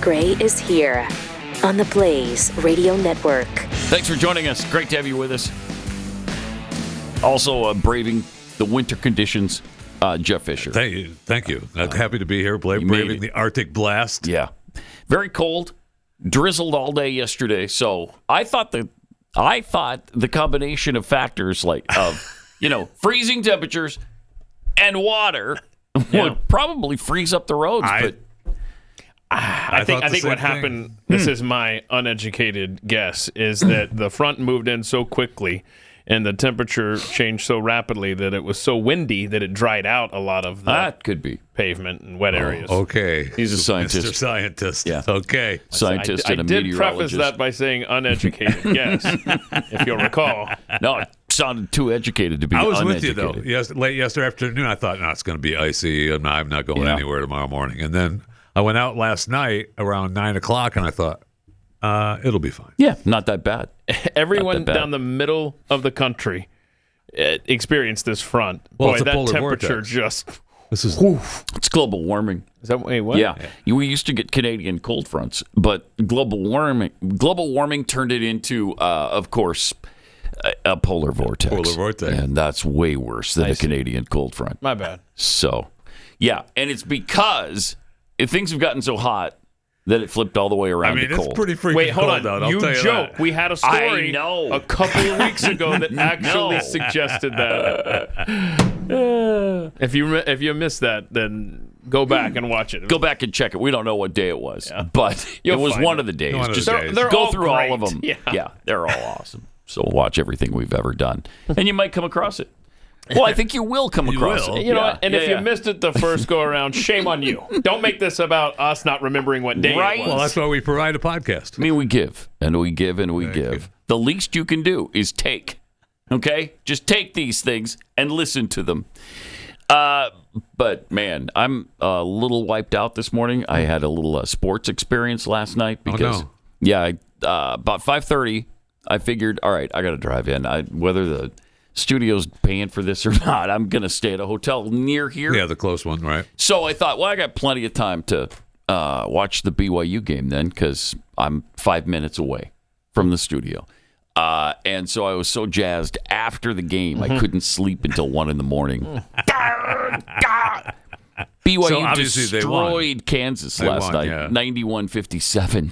Gray is here on the Blaze Radio Network. Thanks for joining us. Great to have you with us. Also, braving the winter conditions, Jeff Fisher. Thank you. Happy to be here, braving the Arctic blast. Yeah. Very cold. Drizzled all day yesterday. So I thought the combination of factors freezing temperatures and water would probably freeze up the roads. I think what happened, this is my uneducated guess, is that the front moved in so quickly and the temperature changed so rapidly that it was so windy that it dried out a lot of that could be pavement and wet areas. Okay. He's a scientist. Mr. Scientist. Yeah. Okay. Scientist and a meteorologist. I did preface that by saying uneducated guess, if you'll recall. No, it sounded too educated to be uneducated. I was with you, though. Late yesterday afternoon, I thought, no, it's going to be icy. I'm not going anywhere tomorrow morning. And then I went out last night around 9 o'clock, and I thought, it'll be fine. Yeah, not that bad. Everyone down the middle of the country experienced this front. Well, Boy, it's a that polar temperature vortex. It's global warming. Is that what? Yeah. We used to get Canadian cold fronts, but global warming turned it into, of course, a polar vortex. And that's way worse than a Canadian cold front. My bad. So, yeah, and it's because things have gotten so hot that it flipped all the way around to cold. It's pretty freaking Wait, hold cold on. out. You joke. That. We had a story a couple of weeks ago that actually No. suggested that. If you missed that, then go back and watch it. Go back and check it. We don't know what day it was, but it was one of the days. Just They're go all through great. all of them. Yeah. They're all awesome. So watch everything we've ever done, and you might come across it. Well, I think you will come across it. You know what? And if you missed it the first go around, shame on you. Don't make this about us not remembering what day it was. Well, that's why we provide a podcast. I mean, we give and we give and we give. The least you can do is take. Okay? Just take these things and listen to them. But, man, I'm a little wiped out this morning. I had a little sports experience last night because, about 5:30, I figured, all right, I got to drive in. Whether the studio's paying for this or not, I'm going to stay at a hotel near here. Yeah, the close one, right? So I thought, well, I got plenty of time to watch the BYU game then because I'm 5 minutes away from the studio. And so I was so jazzed after the game, I couldn't sleep until 1 in the morning. BYU destroyed Kansas last night, 91-57.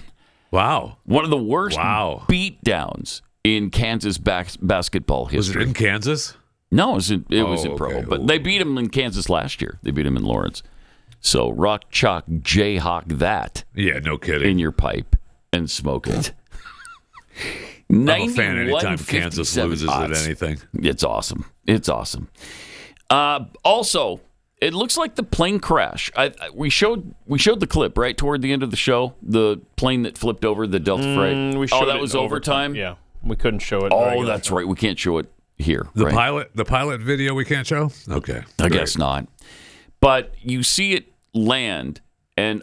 Wow. One of the worst beatdowns in Kansas basketball history. Was it in Kansas? No, it was in Provo. But they beat them in Kansas last year. They beat them in Lawrence. So rock, chalk, Jayhawk that. Yeah, no kidding. In your pipe and smoke it. I'm a fan anytime Kansas loses odds. at anything. It's awesome. It's awesome. Also, it looks like the plane crash. We showed the clip right toward the end of the show. The plane that flipped over the Delta Freight. That was overtime. Yeah, we couldn't show it. Oh, that's right. We can't show it here. The pilot video we can't show. Okay, I guess not. But you see it land, and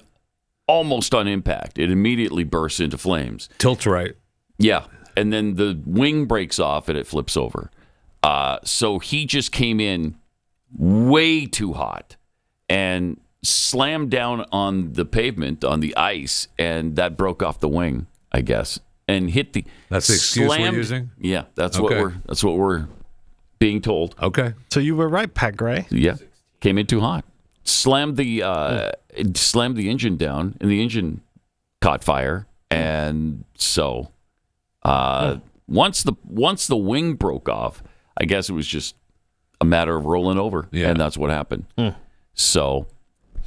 almost on impact, it immediately bursts into flames. Tilts right. Yeah, and then the wing breaks off and it flips over. So he just came in way too hot and slammed down on the pavement, on the ice, and that broke off the wing, I guess, and hit the. That's the excuse we're using? Yeah, that's what we're being told. Okay. So you were right, Pat Gray. Yeah, came in too hot. Slammed the engine down, and the engine caught fire, and so once the wing broke off, I guess it was just a matter of rolling over, and that's what happened. So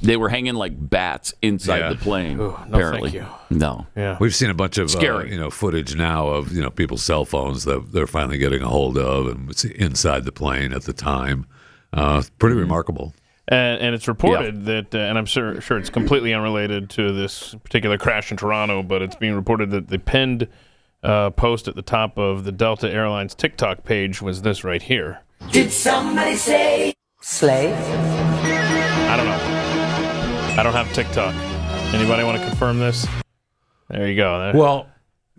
they were hanging like bats inside the plane. Apparently, thank you. No. Yeah, we've seen a bunch of scary, footage now of people's cell phones that they're finally getting a hold of, and it's inside the plane at the time. Pretty remarkable. And it's reported that, and I'm sure it's completely unrelated to this particular crash in Toronto, but it's being reported that the pinned post at the top of the Delta Airlines TikTok page was this right here. Did somebody say slave? I don't know. I don't have TikTok. Anybody want to confirm this? There you go. Well,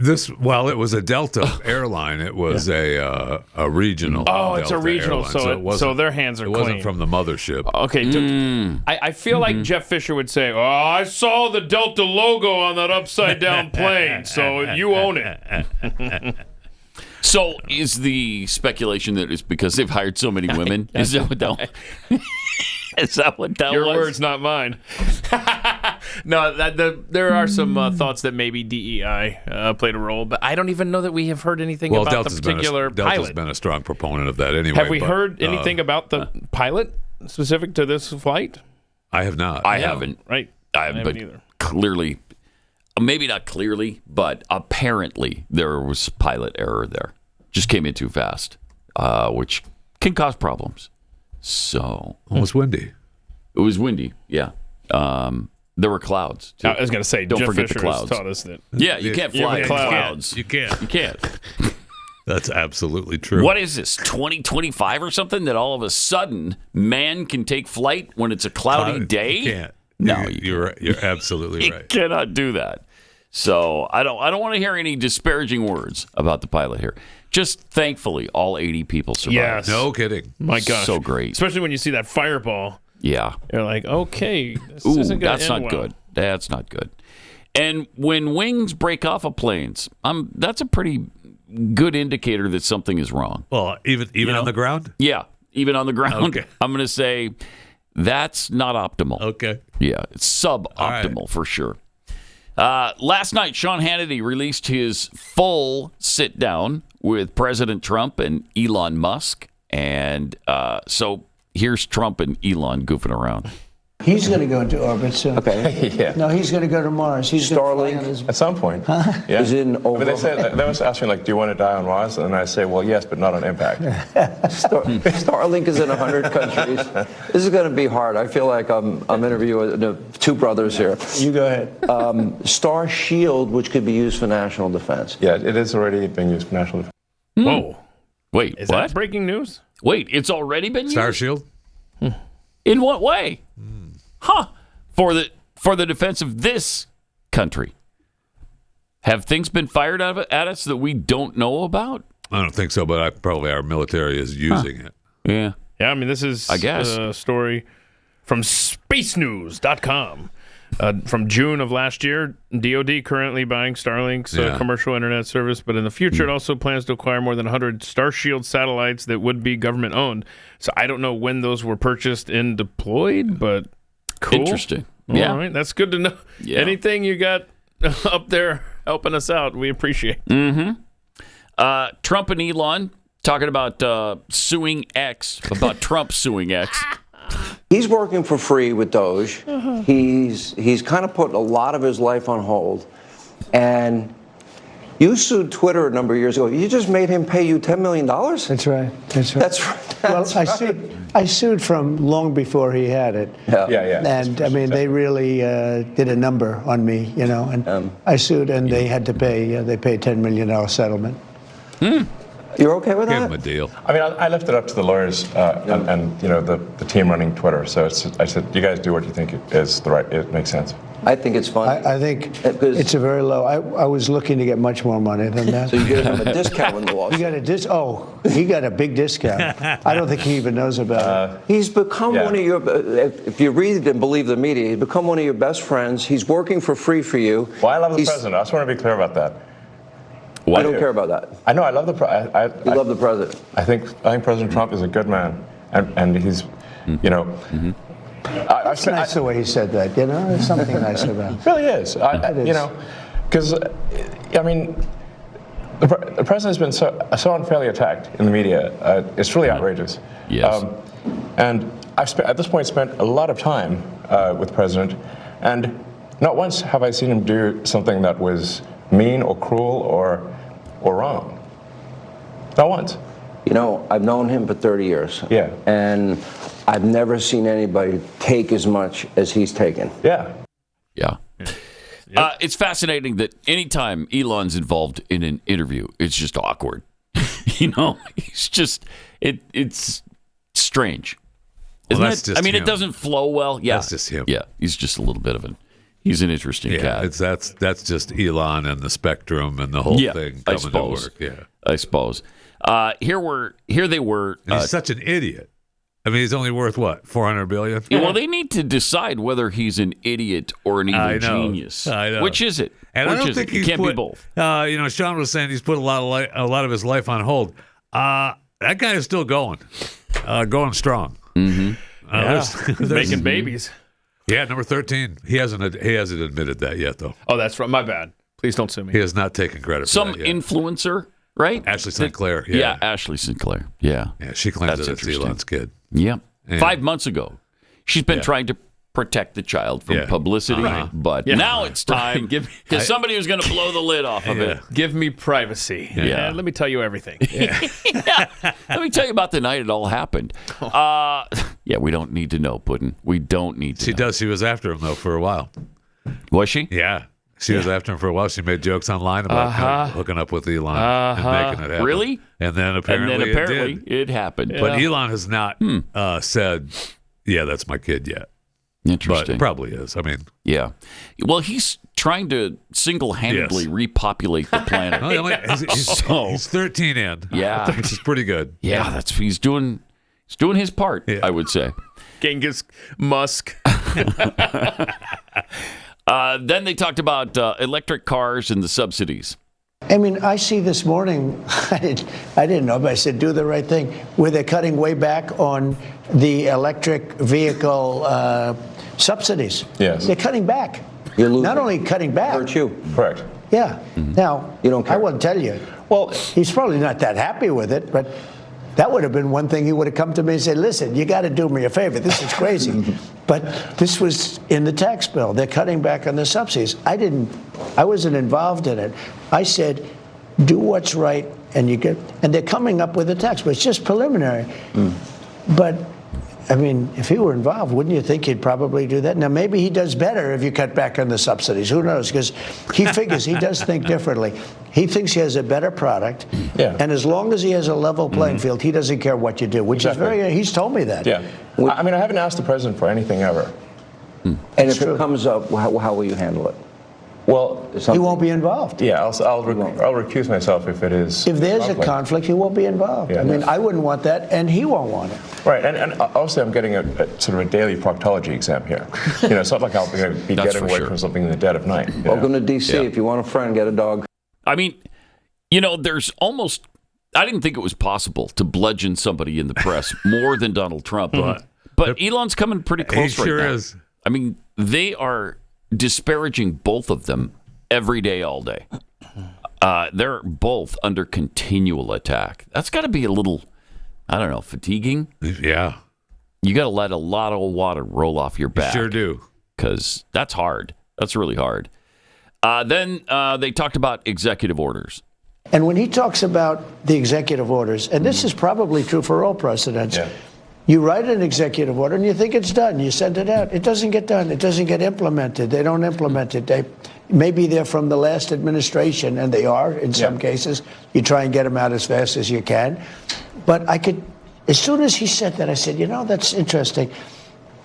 It was a Delta airline. It was a regional. Oh, it's a Delta regional, airline, so their hands are It clean. wasn't from the mothership. Okay, I feel like Jeff Fisher would say, "Oh, I saw the Delta logo on that upside down plane, so you own it." So is the speculation that it's because they've hired so many women? Is that what that? Is that what that Your was? words, not mine. No, there are some thoughts that maybe DEI played a role, but I don't even know that we have heard anything about Delta's the particular Delta's pilot. been a strong proponent of that anyway. Have we but, heard anything about the pilot specific to this flight? I have not. I haven't. Right. I haven't but either. clearly, maybe not clearly, but apparently there was pilot error there. Just came in too fast, which can cause problems. So It was windy. it was windy. Yeah. There were clouds, too. I was going to say, Don't Jeff forget the Fisher has clouds. taught us that. Yeah, you can't fly in cloud. clouds. You can't. You can't. That's absolutely true. What is this, 2025 or something, that all of a sudden man can take flight when it's a cloudy day? You can't. No, you're absolutely You right. cannot do that. So I don't want to hear any disparaging words about the pilot here. Just thankfully, all 80 people survived. Yes. No kidding. My gosh. So great. Especially when you see that fireball. Yeah. You're like, okay, this Ooh, isn't going to that's end not well. good. That's not good. And when wings break off of planes, that's a pretty good indicator that something is wrong. Well, even on the ground? Yeah, even on the ground. Okay. I'm going to say that's not optimal. Okay. Yeah, it's suboptimal for sure. Last night, Sean Hannity released his full sit down with President Trump and Elon Musk. And so here's Trump and Elon goofing around. He's going to go into orbit soon. Okay. Yeah. No, he's going to go to Mars. He's gonna fly on his- At some point. Yeah. Is it an But they was asking like, do you want to die on Mars? And I say, well, yes, but not on impact. Starlink is in 100 countries. This is going to be hard. I feel like I'm interviewing two brothers here. You go ahead. Star Shield, which could be used for national defense. Yeah, it is already being used for national defense. Whoa. Wait, Is what? that breaking news? Wait, it's already been used? Star Shield? In what way? Huh? For the defense of this country. Have things been fired at us that we don't know about? I don't think so, but probably our military is using it. Yeah. Yeah, I mean, this is I guess. a story from spacenews.com. From June of last year, DoD currently buying Starlink's commercial internet service, but in the future, it also plans to acquire more than 100 Starshield satellites that would be government owned. So I don't know when those were purchased and deployed, but cool. Interesting. All Yeah. right, that's good to know. Yeah. Anything you got up there helping us out, we appreciate. Trump and Elon talking about suing X, about Trump suing X. He's working for free with Doge. He's kind of put a lot of his life on hold. And you sued Twitter a number of years ago. You just made him pay you $10 million? That's right. That's right. That's Well, I sued from long before he had it. Yeah. And I mean, they really did a number on me, you know. And I sued, and they had to pay. They paid $10 million settlement. You're okay with Give that? him a deal. I mean, I left it up to the lawyers and the team running Twitter. So I said, you guys do what you think is the right. It makes sense. I think it's fun. I think Because- it's a very low. I was looking to get much more money than that. So you gave him a discount in the He lawsuit. got he got a big discount. I don't think he even knows about it. He's become Yeah. one of your, if you read and believe the media, he's become one of your best friends. He's working for free for you. Well, I love the He's- president. I just want to be clear about that. I don't care about that. I know. I love the president. You love the president. I think President Trump is a good man, and he's, you know. It's nice the way he said that, you know? There's something nice about it. It really is. It is. You know, because I mean, the president's been so unfairly attacked in the media. It's really outrageous. Yes. And I've at this point spent a lot of time with the president, and not once have I seen him do something that was mean or cruel or wrong. Not once. You know, I've known him for 30 years. Yeah. And I've never seen anybody take as much as he's taken. Yeah. Yeah. It's fascinating that anytime Elon's involved in an interview, it's just awkward. You know, it's just, it's strange. Well, Isn't that's it? just I mean, him. it doesn't flow well. Yeah. That's just him. Yeah. He's just a little bit of an He's an interesting Yeah, cat. that's just Elon and the spectrum and the whole thing I coming to suppose. work. Yeah, I suppose. Here they were. and he's such an idiot. I mean, he's only worth what, $400 billion? Well, they need to decide whether he's an idiot or an evil genius. I know. Which is it? And Which I don't is think it? It he's can't put, be both. Sean was saying he's put a lot of his life on hold. That guy is still going strong. Mm-hmm. Making babies. Yeah, number 13. He hasn't admitted that yet, though. Oh, that's right. My bad. Please don't sue me. He has not taken credit for Some that yet. influencer, right? Ashley Sinclair. Yeah, Ashley Sinclair. Yeah. Yeah, she claims That's that it's interesting. Elon's kid. Yeah. Yeah. 5 months ago, she's been trying to protect the child from publicity, but now it's time because somebody was going to blow the lid off of it. Give me privacy. Yeah. And let me tell you everything. Let me tell you about the night it all happened. We don't need to know, Puddin'. We don't need to. She does. She was after him, though, for a while. Was she? Yeah. She was after him for a while. She made jokes online about hooking up with Elon and making it happen. Really? And then apparently, it did. it happened. But Elon has not said, yeah, that's my kid yet. Interesting. But probably is. I mean, yeah. Well, he's trying to single-handedly repopulate the planet. he's 13 in. Yeah. Which is pretty good. Yeah, he's doing his part, I would say. Genghis Musk. Then they talked about electric cars and the subsidies. I mean, I see this morning, I didn't know, but I said, do the right thing, where they're cutting way back on the electric vehicle subsidies. Yes. They're cutting back. You're losing. Not only cutting back. Hurt you. Correct. Yeah. Now, You don't care. I wouldn't tell you. Well, He's probably not that happy with it, but that would have been one thing he would have come to me and said, listen, you got to do me a favor. This is crazy. But this was in the tax bill. They're cutting back on the subsidies. I wasn't involved in it. I said, do what's right, and they're coming up with a tax, but it's just preliminary. But I mean, if he were involved, wouldn't you think he'd probably do that? Now, maybe he does better if you cut back on the subsidies. Who knows? Because he figures he does think differently. He thinks he has a better product. Yeah. And as long as he has a level playing field, he doesn't care what you do, which is he's told me that. Yeah. I mean, I haven't asked the president for anything ever. And if it comes up, how will you handle it? Well, He won't be involved. yeah, I'll recuse myself if it is. If there's a conflict, he won't be involved. Yeah. I mean, I wouldn't want that, and he won't want it. Right, and obviously I'm getting a sort of a daily proctology exam here. It's not like I'll be That's getting for away sure. from something in the dead of night. Welcome to D.C. If you want a friend, get a dog. I mean, there's almost. I didn't think it was possible to bludgeon somebody in the press more than Donald Trump. But Elon's coming pretty close He sure right now. is. I mean, they are disparaging both of them every day, all day. They're both under continual attack. That's got to be a little, I don't know, fatiguing. Yeah. You got to let a lot of water roll off your back. Sure do. Because that's hard. That's really hard. Then they talked about executive orders. And when he talks about the executive orders, and this is probably true for all presidents, you write an executive order and you think it's done. You send it out. It doesn't get done. It doesn't get implemented. They don't implement it. Maybe they're from the last administration, and they are in some cases. You try and get them out as fast as you can. But as soon as he said that, I said, that's interesting.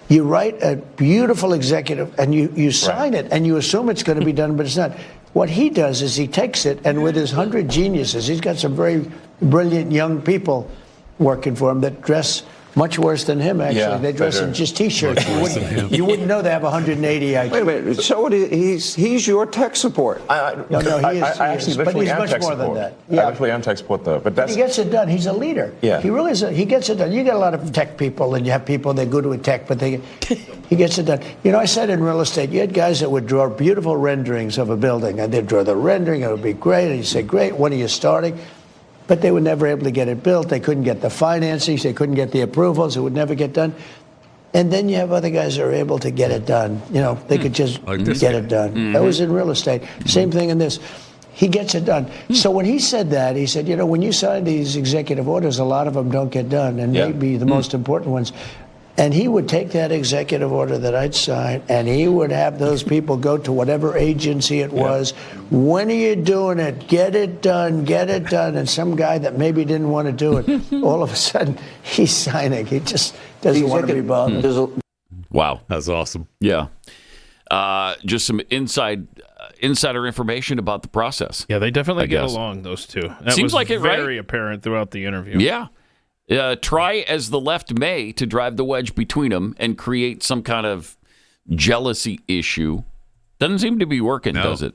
You write a beautiful executive and you sign it and you assume it's going to be done, but it's not. What he does is he takes it, and with his 100 geniuses, he's got some very brilliant young people working for him that dress much worse than him, actually. Yeah, they dress in just T-shirts. You wouldn't know they have 180 IQ. Wait a minute. So he's your tech support. He is. But he's much more than that. I actually am tech support, though. But he gets it done. He's a leader. Yeah. He really is. He gets it done. You get a lot of tech people, and you have people that are good with tech, but he gets it done. I said in real estate, you had guys that would draw beautiful renderings of a building, and they'd draw the rendering. It would be great. And you say, great, when are you starting? But they were never able to get it built. They couldn't get the financing. They couldn't get the approvals. It would never get done. And then you have other guys that are able to get it done. They could just get it done. That was in real estate. Same thing in this. He gets it done. So when he said that, he said, when you sign these executive orders, a lot of them don't get done, and maybe the most important ones. And he would take that executive order that I'd sign, and he would have those people go to whatever agency it was. When are you doing it? Get it done. Get it done. And some guy that maybe didn't want to do it, all of a sudden, he's signing. He just doesn't want to be bothered. Wow. That's awesome. Yeah. just some insider information about the process. Yeah, they definitely get along, those two. That Seems was like it, right? very apparent throughout the interview. Yeah. Try as the left may to drive the wedge between them and create some kind of jealousy issue. Doesn't seem to be working, does it?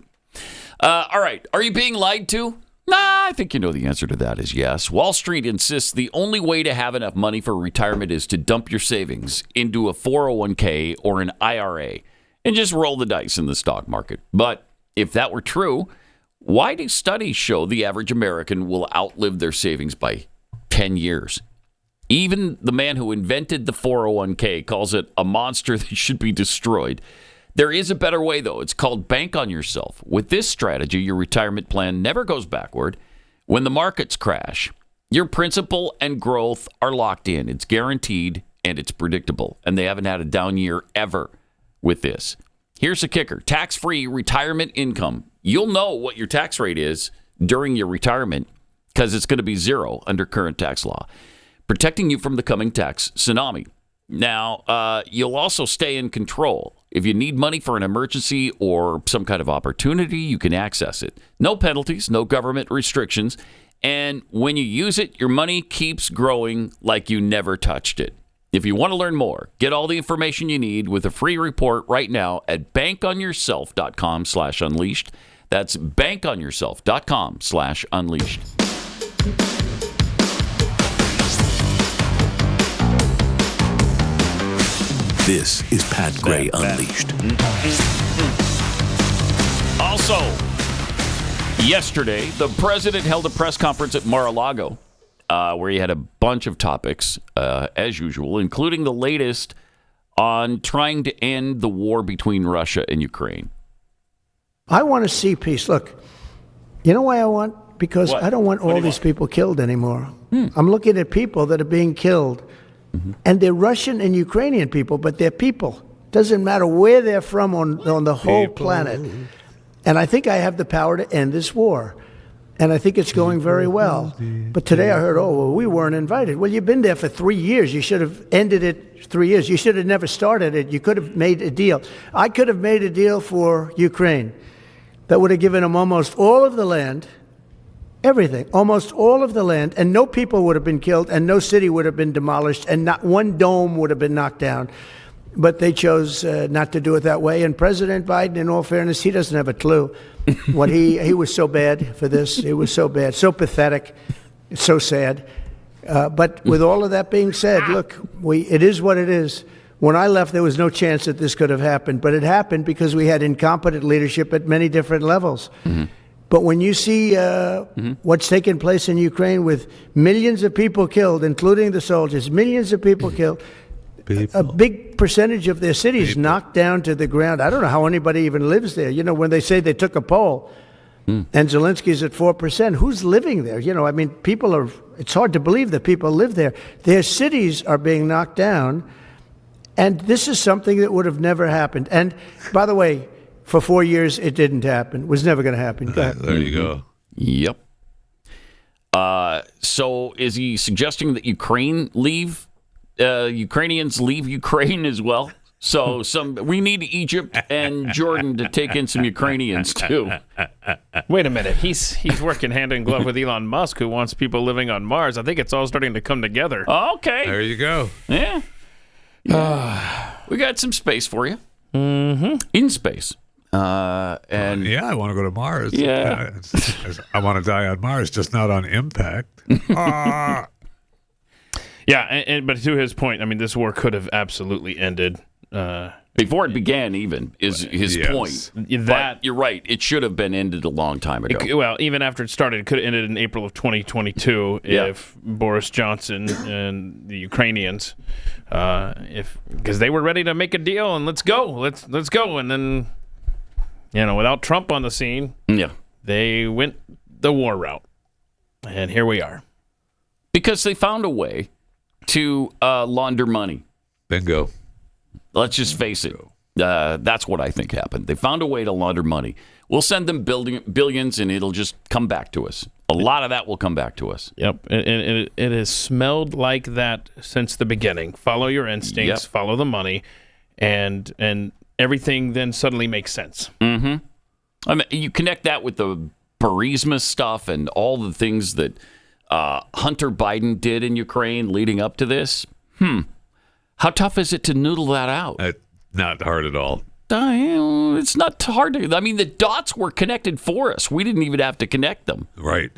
All right. Are you being lied to? Nah, I think you know the answer to that is yes. Wall Street insists the only way to have enough money for retirement is to dump your savings into a 401k or an IRA and just roll the dice in the stock market. But if that were true, why do studies show the average American will outlive their savings by 10 years? Even the man who invented the 401k calls it a monster that should be destroyed. There is a better way, though. It's called Bank on Yourself. With this strategy, your retirement plan never goes backward. When the markets crash, your principal and growth are locked in. It's guaranteed and it's predictable. And they haven't had a down year ever with this. Here's the kicker. Tax-free retirement income. You'll know what your tax rate is during your retirement because it's going to be zero under current tax law, protecting you from the coming tax tsunami. Now, you'll also stay in control. If you need money for an emergency or some kind of opportunity, you can access it. No penalties, no government restrictions. And when you use it, your money keeps growing like you never touched it. If you want to learn more, get all the information you need with a free report right now at bankonyourself.com/unleashed. That's bankonyourself.com/unleashed. This is Pat Gray Unleashed. Also, yesterday, the president held a press conference at Mar-a-Lago where he had a bunch of topics, as usual, including the latest on trying to end the war between Russia and Ukraine. I want to see peace. Look, you know why I want? Because What? I don't want all these people killed anymore. I'm looking at people that are being killed. And they're Russian and Ukrainian people, but they're people. Doesn't matter where they're from on the whole planet. And I think I have the power to end this war. And I think it's going very well. But today I heard, we weren't invited. Well, you've been there for 3 years. You should have ended it 3 years. You should have never started it. You could have made a deal. I could have made a deal for Ukraine that would have given them almost all of the land. Everything, almost all of the land, and no people would have been killed, and no city would have been demolished, and not one dome would have been knocked down. But they chose not to do it that way. And President Biden, in all fairness, he doesn't have a clue. What he was so bad for this. It was so bad, so pathetic, so sad. But with all of that being said, look, it is what it is. When I left, there was no chance that this could have happened. But it happened because we had incompetent leadership at many different levels. Mm-hmm. But when you see what's taking place in Ukraine with millions of people killed, including the soldiers, millions of people killed, a big percentage of their cities knocked down to the ground. I don't know how anybody even lives there. You know, when they say they took a poll and Zelensky's at 4%, who's living there? You know, I mean, it's hard to believe that people live there. Their cities are being knocked down. And this is something that would have never happened. And by the way, for 4 years, it didn't happen. It was never going to happen. Go ahead. There you go. Yep. So is he suggesting that Ukrainians leave Ukraine as well? So we need Egypt and Jordan to take in some Ukrainians too. Wait a minute. He's working hand in glove with Elon Musk, who wants people living on Mars. I think it's all starting to come together. Okay. There you go. Yeah. We got some space for you. Mm-hmm. In space. And I want to go to Mars. Yeah. I want to die on Mars, just not on impact. Yeah, but to his point, I mean, this war could have absolutely ended before it began. Even is his point. But you're right; it should have been ended a long time ago. Well, even after it started, it could have ended in April of 2022 if Boris Johnson and the Ukrainians, because they were ready to make a deal and let's go, and then. You know, without Trump on the scene, they went the war route. And here we are. Because they found a way to launder money. Bingo. Let's just face it. That's what I think happened. They found a way to launder money. We'll send them billions, and it'll just come back to us. A lot of that will come back to us. Yep. And it has smelled like that since the beginning. Follow your instincts, follow the money, and everything then suddenly makes sense. I mean, you connect that with the Burisma stuff and all the things that Hunter Biden did in Ukraine leading up to this. How tough is it to noodle that out? Not hard at all. It's not hard to. I mean, the dots were connected for us. We didn't even have to connect them. Right.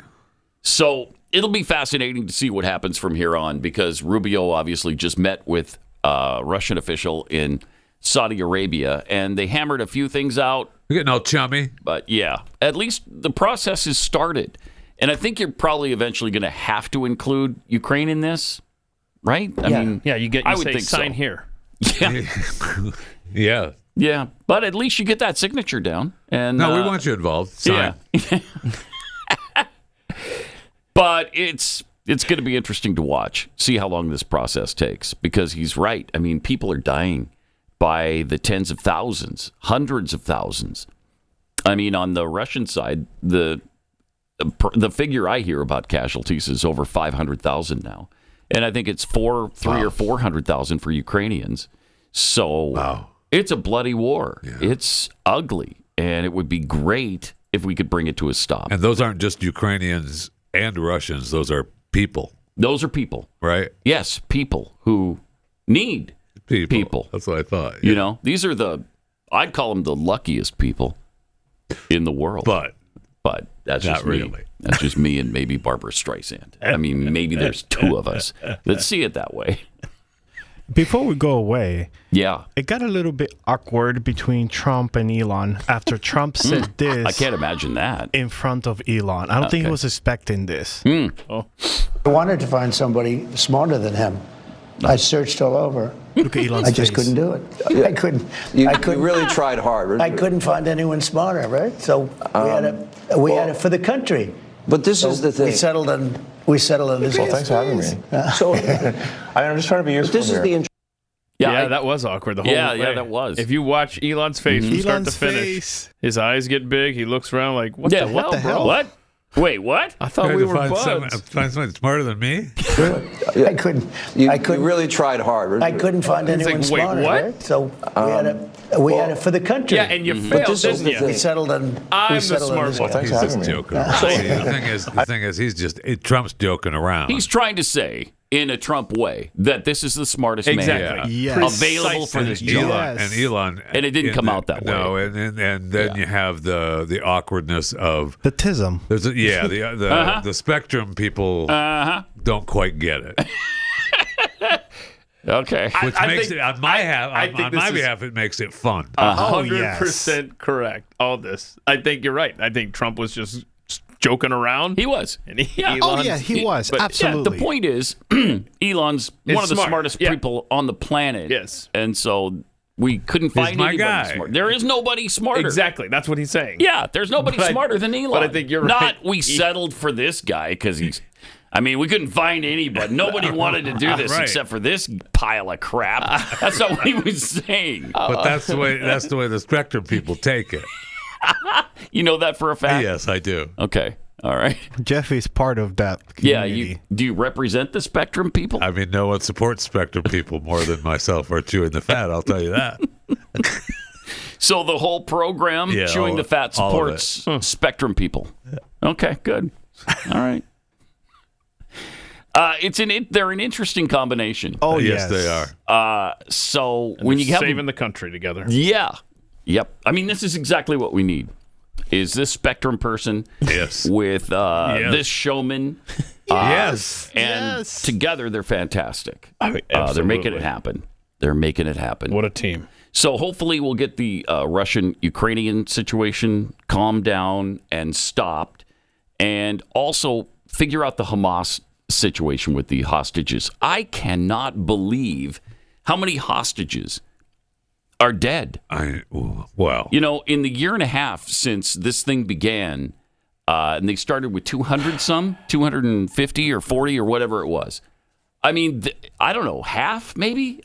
So it'll be fascinating to see what happens from here on, because Rubio obviously just met with a Russian official in Saudi Arabia, and they hammered a few things out. We're getting all chummy. But yeah, at least the process has started. And I think you're probably eventually going to have to include Ukraine in this, right? I mean, you I would say think sign so. here. Yeah. Yeah, but at least you get that signature down. And No, we want you involved. Sign. Yeah. But it's going to be interesting to watch, see how long this process takes, because he's right. I mean, people are dying by the tens of thousands, hundreds of thousands. I mean, on the Russian side, the figure I hear about casualties is over 500,000 now. And I think it's 300,000 or 400,000 for Ukrainians. So it's a bloody war. Yeah. It's ugly. And it would be great if we could bring it to a stop. And those aren't just Ukrainians and Russians. Those are people. Those are people. Right? Yes, people who need people. That's what I thought. You know, these are I'd call them the luckiest people in the world. But that's not just me. really. That's just me and maybe Barbara Streisand. I mean, maybe there's two of us that see it that way. Before we go away, it got a little bit awkward between Trump and Elon after Trump said this. I can't imagine that. In front of Elon. I don't think he was expecting this. I wanted to find somebody smarter than him. I searced all over. Look at Elon's I just face. couldn't do it. I couldn't. You I really tried hard. I couldn't find anyone smarter, right? So we had it for the country. But this is the thing. We settled on this. Well, thanks for having me. So I'm just trying to be useful this is here. the Yeah, that was awkward. The whole way. that was. If you watch Elon's face from start to Elon's finish, face. his eyes get big. He looks around like, what the hell? What? Wait, what? I thought Tried we to were find buds. find somebody smarter than me. I couldn't. You I couldn't really tried hard. I couldn't find He's anyone like, wait, smarter. what? Right? So we had it for the country. Yeah, and you But failed, this is didn't the you? thing. we settled on. I'm we the settled on smart this one. guy. Thanks He's for just having me. joking around. the thing is, Trump's joking around. He's trying to say, in a Trump way, that this is the smartest Exactly. man Yes. available for this And job. Elon, And it didn't come out that way. No, and then you have the awkwardness of The tism. there's the spectrum people don't quite get it, Okay. which I makes think- it on my this is- behalf it makes it fun. 100% correct. All this. I think you're right. I think Trump was just joking around. He was. And Yeah. Oh, yeah, he was. but- Absolutely. Yeah, the point is, Elon's one of the smart. smartest Yeah. people on the planet. Yes. And so we couldn't find my anybody guy. smart. There is nobody smarter. Exactly. That's what he's saying. Yeah, there's nobody But I- smarter than Elon. but I think you're Not right. we settled for this guy because he's. I mean, we couldn't find anybody. Nobody wanted to do this Right. except for this pile of crap. That's not what he was saying. But that's the way the spectrum people take it. You know that for a fact? Yes, I do. Okay. All right. Jeff is part of that Yeah. community. Do you represent the spectrum people? I mean, no one supports spectrum people more than myself or chewing the fat. I'll tell you that. So the whole program, Yeah, Chewing the Fat, all of supports spectrum people. Okay, good. All right. They're an interesting combination. Oh, yes, yes. they are. So And when they're you have saving the country together. yeah, yep. I mean, this is exactly what we need. Is this spectrum person Yes. with this showman? Yes. And Yes. together they're fantastic. I mean, They're making absolutely. it happen. They're making it happen. What a team. So hopefully we'll get the Russian-Ukrainian situation calmed down and stopped, and also figure out the Hamas situation with the hostages. I cannot believe how many hostages are dead. Well, You know, in the year and a half since this thing began, and they started with 250 or 40 or whatever it was. I mean, I don't know, half maybe?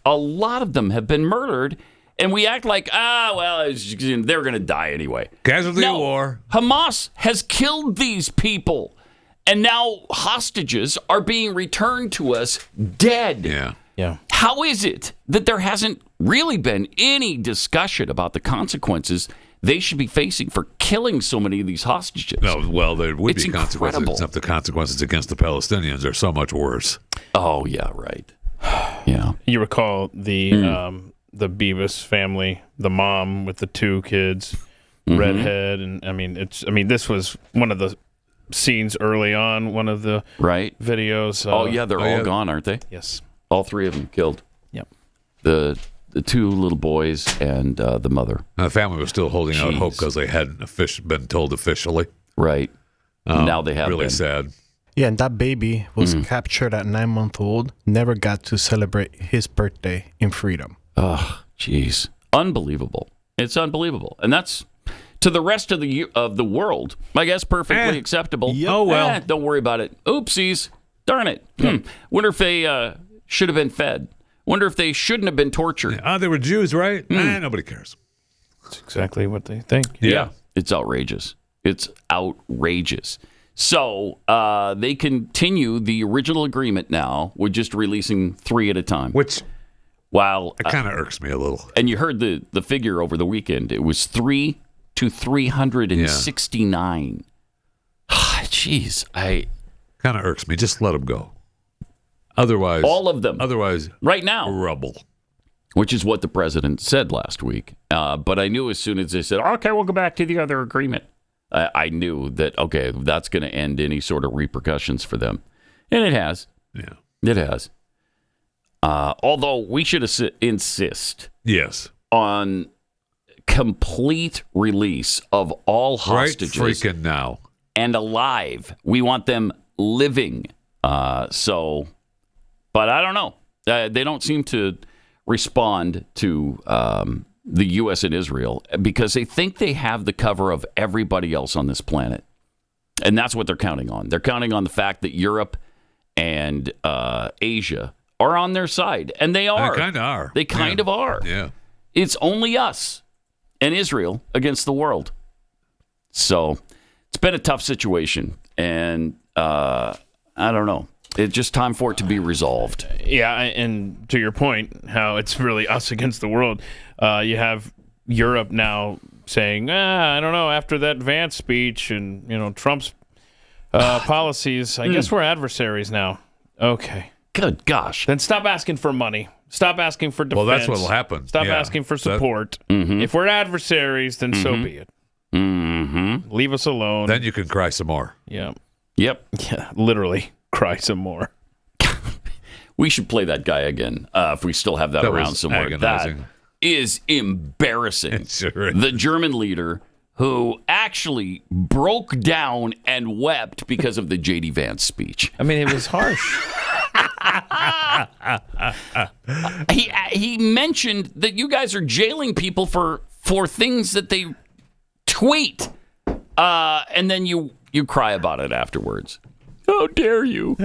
A lot of them have been murdered, and we act like, they're going to die anyway. casualty No, of war. Hamas has killed these people, and now hostages are being returned to us dead. Yeah. Yeah. How is it that there hasn't really been any discussion about the consequences they should be facing for killing so many of these hostages? No, well, there would It's be consequences, incredible. except the consequences against the Palestinians are so much worse. Oh, yeah, right. Yeah. You recall the Beavis family, the mom with the 2 kids, redhead, and this was one of the scenes early on, one of the videos. They're all gone, aren't they? Yes. All 3 of them killed. Yep. The 2 little boys and the mother. The family was still holding out hope because they hadn't been told officially. Right. Now they have really been. sad. Yeah, and that baby was captured at 9 months old, never got to celebrate his birthday in freedom. Oh, jeez. Unbelievable. It's unbelievable. And that's, to the rest of the world, I guess, perfectly acceptable. Yep. Oh, well. Don't worry about it. Oopsies. Darn it. Wonder if they should have been fed. Wonder if they shouldn't have been tortured. They were Jews, right? Nobody cares. That's exactly what they think. Yeah. It's outrageous. It's outrageous. So they continue the original agreement now with just releasing 3 at a time. Which it kind of irks me a little. And you heard the figure over the weekend. It was 3 to 369. Jeez, kind of irks me. Just let them go. Otherwise, all of them. Otherwise, right now, rubble. Which is what the president said last week. But I knew as soon as they said, "Okay, we'll go back to the other agreement," I knew that that's going to end any sort of repercussions for them, and it has. Yeah, it has. Although we should insist, on complete release of all hostages, right freaking now, and alive. We want them living. But I don't know. They don't seem to respond to the U.S. and Israel because they think they have the cover of everybody else on this planet. And that's what they're counting on. They're counting on the fact that Europe and Asia are on their side. And they are. They kind of are. They kind of are. Yeah. It's only us and Israel against the world. So it's been a tough situation. And I don't know. It's just time for it to be resolved. Yeah, and to your point, how it's really us against the world. You have Europe now saying, I don't know, after that Vance speech and Trump's policies, I guess we're adversaries now. Okay. Good gosh. Then stop asking for money. Stop asking for defense. Well, that's what'll happen. Stop asking for support. If we're adversaries, then so be it. Mm-hmm. Leave us alone. Then you can cry some more. Yeah. Yep. Yeah, literally. Cry some more. We should play that guy again if we still have that around somewhere. Agonizing. That is embarrassing. Sure is. The German leader who actually broke down and wept because of the J.D. Vance speech. I mean, it was harsh. He mentioned that you guys are jailing people for things that they tweet, and then you cry about it afterwards. How dare you?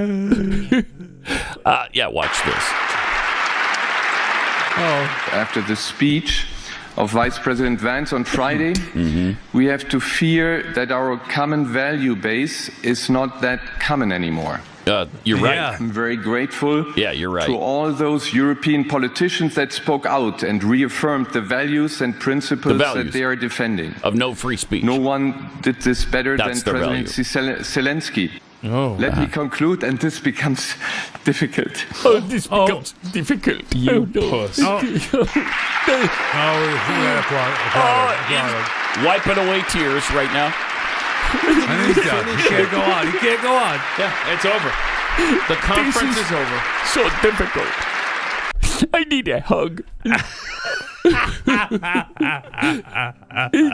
Yeah, watch this. After the speech of Vice President Vance on Friday, we have to fear that our common value base is not that common anymore. You're right. Yeah. I'm very grateful you're right. to all those European politicians that spoke out and reaffirmed the values and principles that they are defending. Of no free speech. No one did this better than President Zelensky. Let me conclude, and this becomes difficult. This becomes difficult. You puss. Wiping away tears right now. And he's done. He can't go on. He can't go on. Yeah, it's over. The conference is over. So difficult. I need a hug.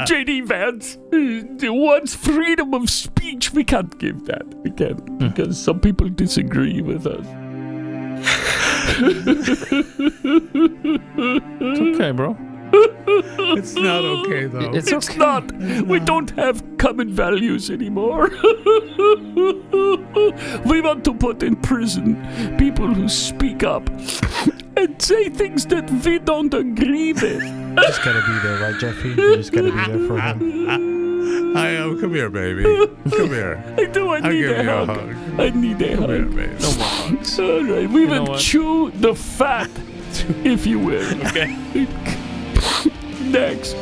J.D. Vance wants freedom of speech. We can't give that. We can't because some people disagree with us. It's okay, bro. It's not okay, though. It's not. We don't have common values anymore. We want to put in prison people who speak up and say things that we don't agree with. You just gotta be there, right, Jeffy? You just gotta be there for him. I am. Come here, baby. Come here. I do. I need a hug. I need a hug. Come here, baby. No more hugs. this. All right, we will chew the fat, if you will. Okay. Next.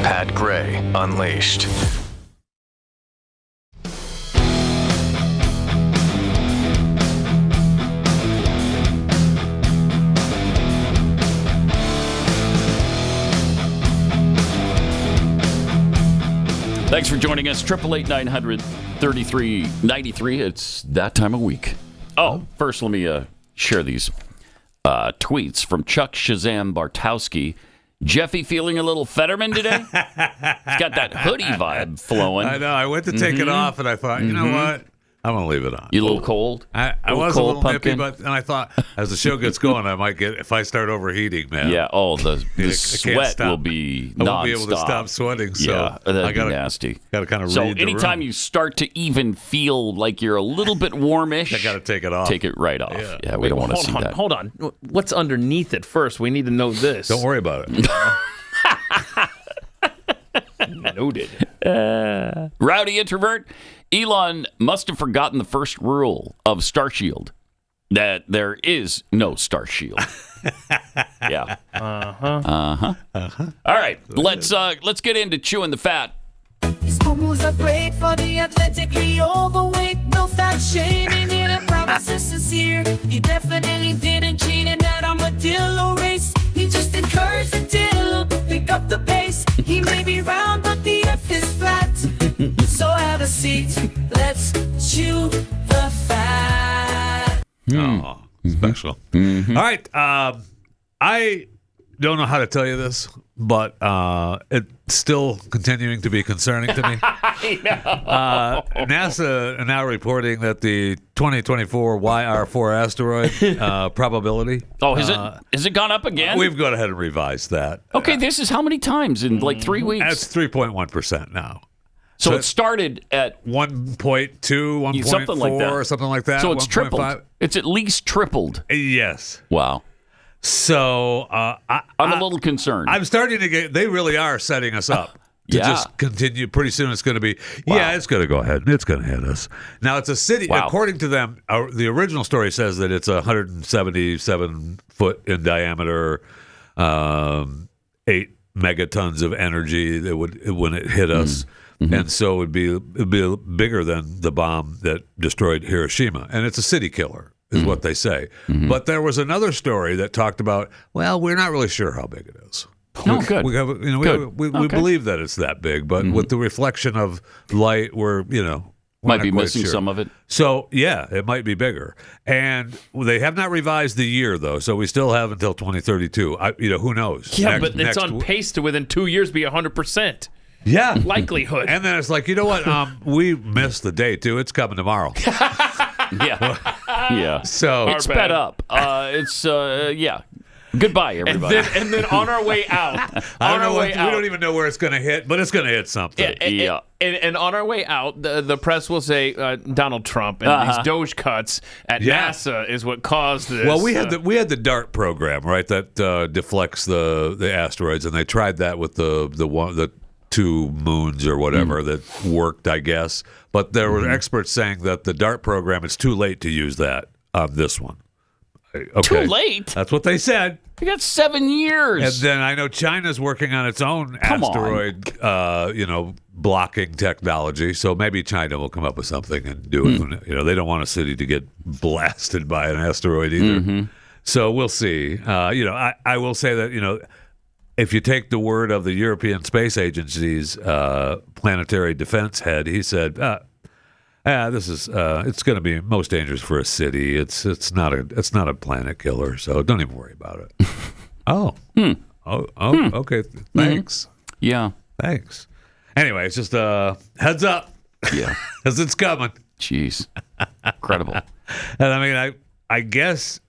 Pat Gray Unleashed. Thanks for joining us. 888-900-3393. It's that time of week. Oh, first let me share these tweets from Chuck Shazam Bartowski. Jeffy feeling a little Fetterman today? He's got that hoodie vibe flowing. I know. I went to take it off, and I thought, you know what? I'm going to leave it on. You a little cold? I was a little nippy, and I thought as the show gets going, I might get, if I start overheating, man. Yeah, the sweat will be nonstop. I won't be able to stop sweating, so yeah, that'd be nasty. Got to kind of so read the anytime room. you start to even feel like you're a little bit warmish, I got to take it off. Take it right off. Yeah, we don't want to see that. Hold on. What's underneath it first? We need to know this. Don't worry about it. Noted. Rowdy introvert. Elon must have forgotten the first rule of Starshield, that there is no Starshield. Yeah. All right, let's get into chewing the fat. His moves are great for the athletically overweight. No fat shaming in a promises is here. He definitely didn't cheat in that armadillo race. He just encouraged the dill, pick up the pace. He may be round, but the F is flat. So have a seat, let's chew the fat. Oh, special. Mm-hmm. All right. I don't know how to tell you this, but it's still continuing to be concerning to me. I know. NASA are now reporting that the 2024 YR4 asteroid probability. Oh, has it gone up again? We've gone ahead and revised that. Okay, this is how many times in like 3 weeks? That's 3.1% now. So it started at 1.2, 1.4, something like that. or something like that. So it's 1.5. tripled. It's at least tripled. Yes. Wow. So I'm a little concerned. I'm starting to get. They really are setting us up to just continue. Pretty soon, it's going to be. Wow. Yeah, it's going to go ahead. It's going to hit us. Now it's a city. Wow. According to them, the original story says that it's 177 foot in diameter, 8 megatons of energy that would when it hit us. Mm-hmm. And so it'd be bigger than the bomb that destroyed Hiroshima. And it's a city killer, is what they say. Mm-hmm. But there was another story that talked about, well, we're not really sure how big it is. Good. We believe that it's that big, but with the reflection of light, we're might be missing sure. some of it. So, yeah, it might be bigger. And they have not revised the year, though, so we still have until 2032. Who knows? Yeah, but it's on pace to within 2 years be 100%. Yeah. Likelihood. And then it's like, you know what? We missed the day, too. It's coming tomorrow. Yeah. So it's sped up. Goodbye, everybody. And then on our way out. We don't even know where it's going to hit, but it's going to hit something. And on our way out, the press will say Donald Trump and these Doge cuts at NASA is what caused this. Well, we had the DART program, right? That deflects the asteroids, and they tried that with the 2 moons or whatever that worked, I guess. But there were experts saying that the DART program, it's too late to use that on this one. Okay. Too late? That's what they said. We got 7 years. And then I know China's working on its own asteroid, blocking technology. So maybe China will come up with something and do it. They don't want a city to get blasted by an asteroid either. Mm-hmm. So we'll see. I will say that, if you take the word of the European Space Agency's planetary defense head, he said, this is it's going to be most dangerous for a city. It's not a planet killer, so don't even worry about it. Okay. Thanks. Yeah. Thanks. Anyway, it's just heads up. Yeah. Because it's coming. Jeez. Incredible. And I guess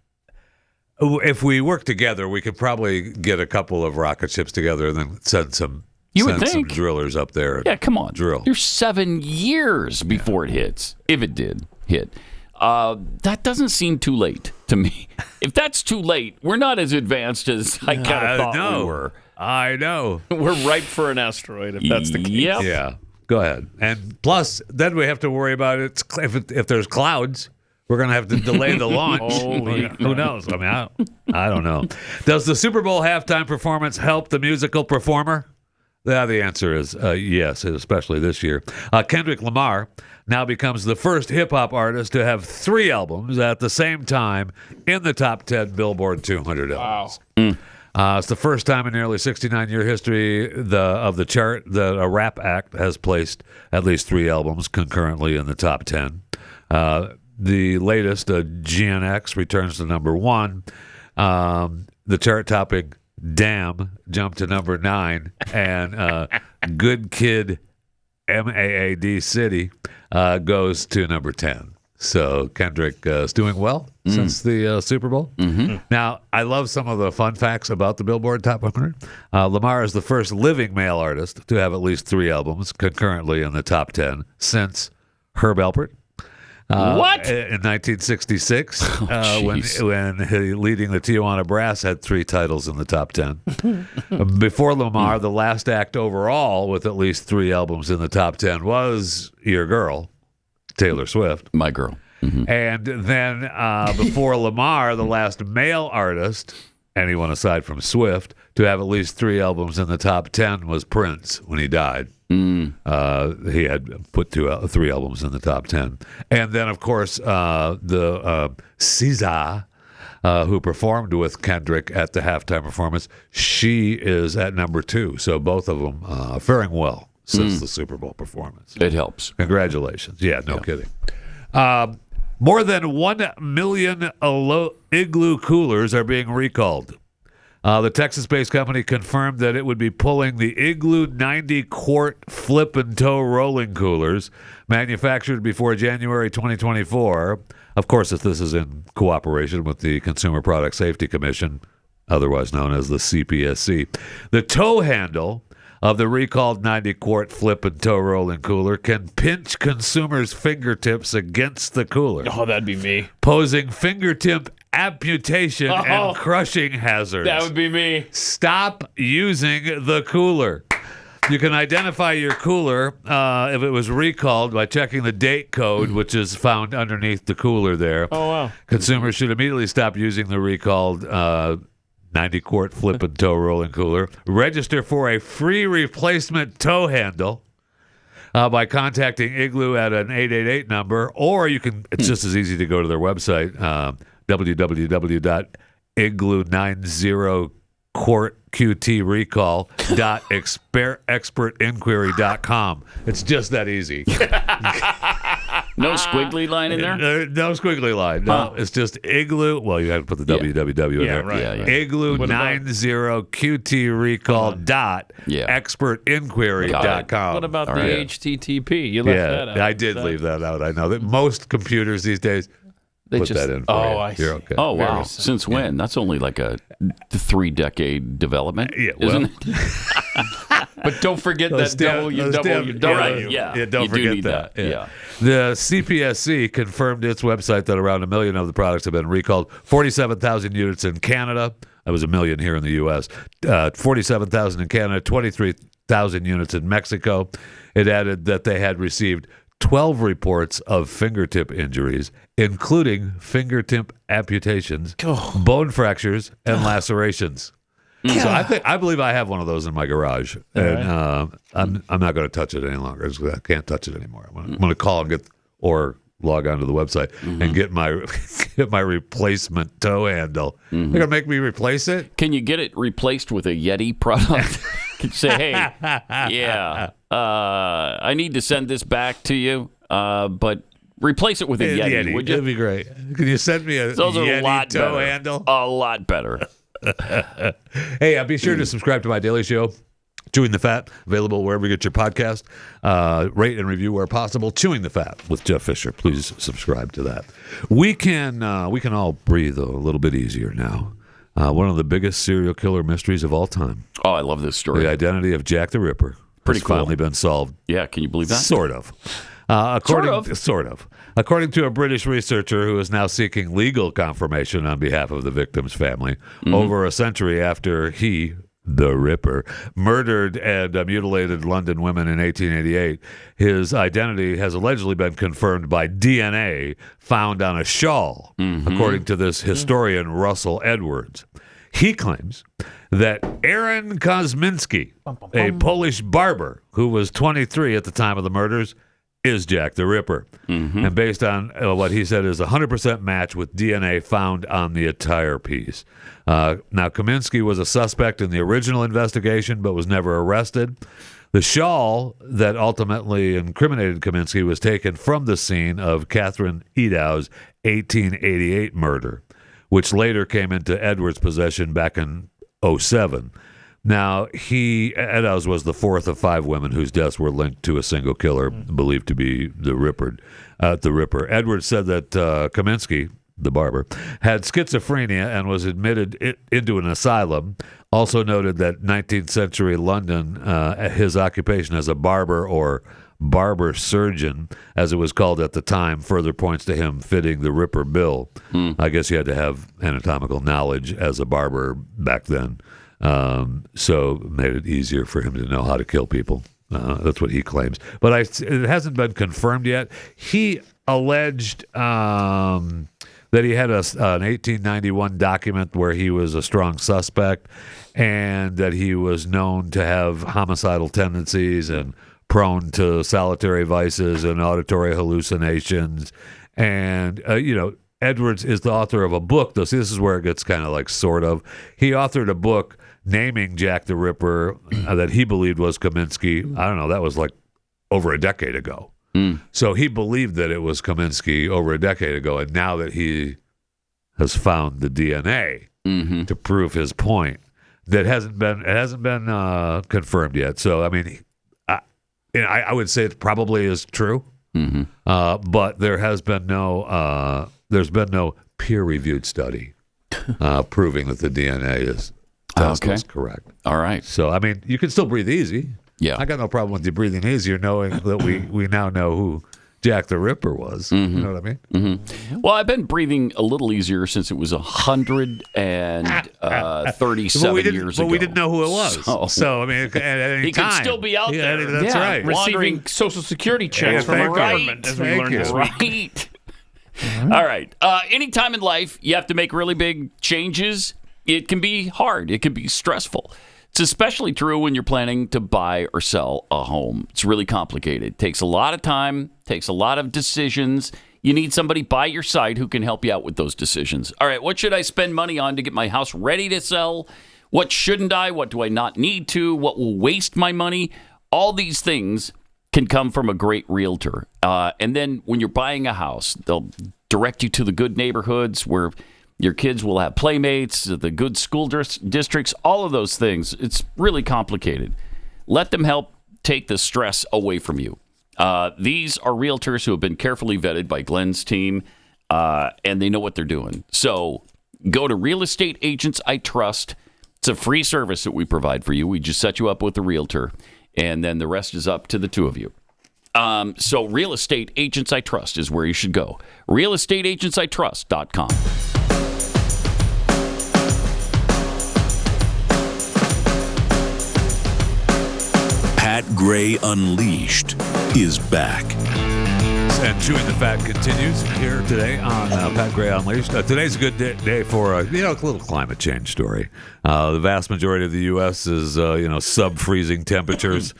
if we work together, we could probably get a couple of rocket ships together and then send some drillers up there. Yeah, come on. Drill. There's 7 years before it hits, if it did hit. That doesn't seem too late to me. If that's too late, we're not as advanced as I kind of thought we were. I know. We're ripe for an asteroid, if that's the case. Yep. Yeah. Go ahead. And plus, then we have to worry about it if there's clouds. We're going to have to delay the launch. Who knows? I mean, I don't know. Does the Super Bowl halftime performance help the musical performer? Yeah, the answer is yes, especially this year. Kendrick Lamar now becomes the first hip-hop artist to have 3 albums at the same time in the top 10 Billboard 200 albums. Wow. It's the first time in nearly 69-year history of the chart that a rap act has placed at least 3 albums concurrently in the top 10. The latest, GNX, returns to number 1. The chart-topping Damn jumped to number 9. And Good Kid, M.A.A.D. City, goes to number 10. So Kendrick is doing well since the Super Bowl. Mm-hmm. Now, I love some of the fun facts about the Billboard Top 100. Lamar is the first living male artist to have at least 3 albums concurrently in the top 10 since Herb Alpert. What? In 1966, when he, leading the Tijuana Brass, had 3 titles in the top 10. Before Lamar, the last act overall with at least 3 albums in the top 10 was your girl, Taylor Swift. My girl. Mm-hmm. And then before Lamar, the last male artist, anyone aside from Swift, to have at least 3 albums in the top 10 was Prince when he died. He had put 3 albums in the top 10. And then, of course, the SZA, who performed with Kendrick at the halftime performance, she is at number 2. So both of them faring well since the Super Bowl performance. It helps. Congratulations. Yeah, no kidding. More than 1 million Igloo coolers are being recalled. The Texas-based company confirmed that it would be pulling the Igloo 90-quart flip and tow rolling coolers manufactured before January 2024. Of course, if this is in cooperation with the Consumer Product Safety Commission, otherwise known as the CPSC. The tow handle of the recalled 90-quart flip and tow rolling cooler can pinch consumers' fingertips against the cooler. Oh, that'd be me. Posing fingertip amputation and crushing hazards. That would be me. Stop using the cooler. You can identify your cooler if it was recalled by checking the date code, which is found underneath the cooler there. Oh, wow. Consumers should immediately stop using the recalled 90-quart flip and tow rolling cooler. Register for a free replacement tow handle by contacting Igloo at an 888 number, or you can. It's just as easy to go to their website, www.igloo90QTrecall.expertinquiry.com. It's just that easy. No squiggly line in there? No squiggly line. No, it's just Igloo. Well, you have to put the www in there. Right. Yeah. Igloo90QTrecall.expertinquiry.com. What about the HTTP? You left that out. I did leave that out. I know that most computers these days put that in for you. I see. You're okay. Oh, wow. Since when? That's only like a 3-decade development, isn't it? But don't forget that www. Yeah, don't forget that. Yeah. The CPSC confirmed its website that around 1 million of the products have been recalled. 47,000 units in Canada. That was 1 million here in the U.S. 47,000 in Canada, 23,000 units in Mexico. It added that they had received 12 reports of fingertip injuries, including fingertip amputations, bone fractures, and lacerations. So I believe I have one of those in my garage, and I'm not going to touch it any longer. I can't touch it anymore. I'm going to call and or log onto the website and get my replacement tow handle. They're going to make me replace it? Can you get it replaced with a Yeti product? Can you say, hey, I need to send this back to you, but replace it with a Yeti, would you? That'd be great. Can you send me a Those Yeti are a lot tow better. handle? A lot better. Hey, be sure to subscribe to my daily show, Chewing the Fat, available wherever you get your podcast. Rate and review where possible. Chewing the Fat with Jeff Fisher. Please subscribe to that. We can all breathe a little bit easier now. One of the biggest serial killer mysteries of all time. Oh, I love this story. The identity of Jack the Ripper has finally been solved. Yeah, can you believe that? Sort of. According to a British researcher who is now seeking legal confirmation on behalf of the victim's family, over a century after he the Ripper, murdered and mutilated London women in 1888. His identity has allegedly been confirmed by DNA found on a shawl, according to this historian Russell Edwards. He claims that Aaron Kosminski, a Polish barber who was 23 at the time of the murders, is Jack the Ripper. And based on what he said is a 100% match with DNA found on the attire piece. Now, Kaminsky was a suspect in the original investigation but was never arrested. The shawl that ultimately incriminated Kaminsky was taken from the scene of Catherine Edow's 1888 murder, which later came into Edwards' possession back in 2007. Now, Eddowes was the fourth of 5 women whose deaths were linked to a single killer, believed to be the Ripper. Edwards said that Kaminsky, the barber, had schizophrenia and was admitted into an asylum. Also noted that 19th century London, his occupation as a barber or barber surgeon, as it was called at the time, further points to him fitting the Ripper bill. I guess he had to have anatomical knowledge as a barber back then. So it made it easier for him to know how to kill people. That's what he claims. But it hasn't been confirmed yet. He alleged that he had an 1891 document where he was a strong suspect and that he was known to have homicidal tendencies and prone to solitary vices and auditory hallucinations. And, Edwards is the author of a book, though. See, this is where it gets kind of like sort of. He authored a book naming Jack the Ripper that he believed was Kaminsky. I don't know, that was like over a decade ago. So he believed that it was Kaminsky over a decade ago, and now that he has found the DNA to prove his point, that hasn't been confirmed yet. So I mean, I would say it probably is true, but there has been no peer-reviewed study proving that the DNA test is correct. All right. So I mean, you can still breathe easy. Yeah, I got no problem with you breathing easier, knowing that we now know who Jack the Ripper was. You know what I mean? Well, I've been breathing a little easier since it was 137 years ago. But we didn't know who it was. So I mean, at any he time, could still be out there. That's right. Receiving Social Security checks from our government, as we learned this week. Right. All right. Anytime in life you have to make really big changes, it can be hard. It can be stressful. It's especially true when you're planning to buy or sell a home. It's really complicated. It takes a lot of time, takes a lot of decisions. You need somebody by your side who can help you out with those decisions. All right, what should I spend money on to get my house ready to sell? What shouldn't I? What do I not need to? What will waste my money? All these things can come from a great realtor. And then when you're buying a house, they'll direct you to the good neighborhoods where your kids will have playmates, the good school districts, all of those things. It's really complicated. Let them help take the stress away from you. These are realtors who have been carefully vetted by Glenn's team, and they know what they're doing. So go to Real Estate Agents I Trust. It's a free service that we provide for you. We just set you up with a realtor, and then the rest is up to the two of you. So Real Estate Agents I Trust is where you should go. realestateagentsitrust.com. Pat Gray Unleashed is back. And Chewing the Fat continues here today on Pat Gray Unleashed. Today's a good day for a little climate change story. The vast majority of the U.S. is sub-freezing temperatures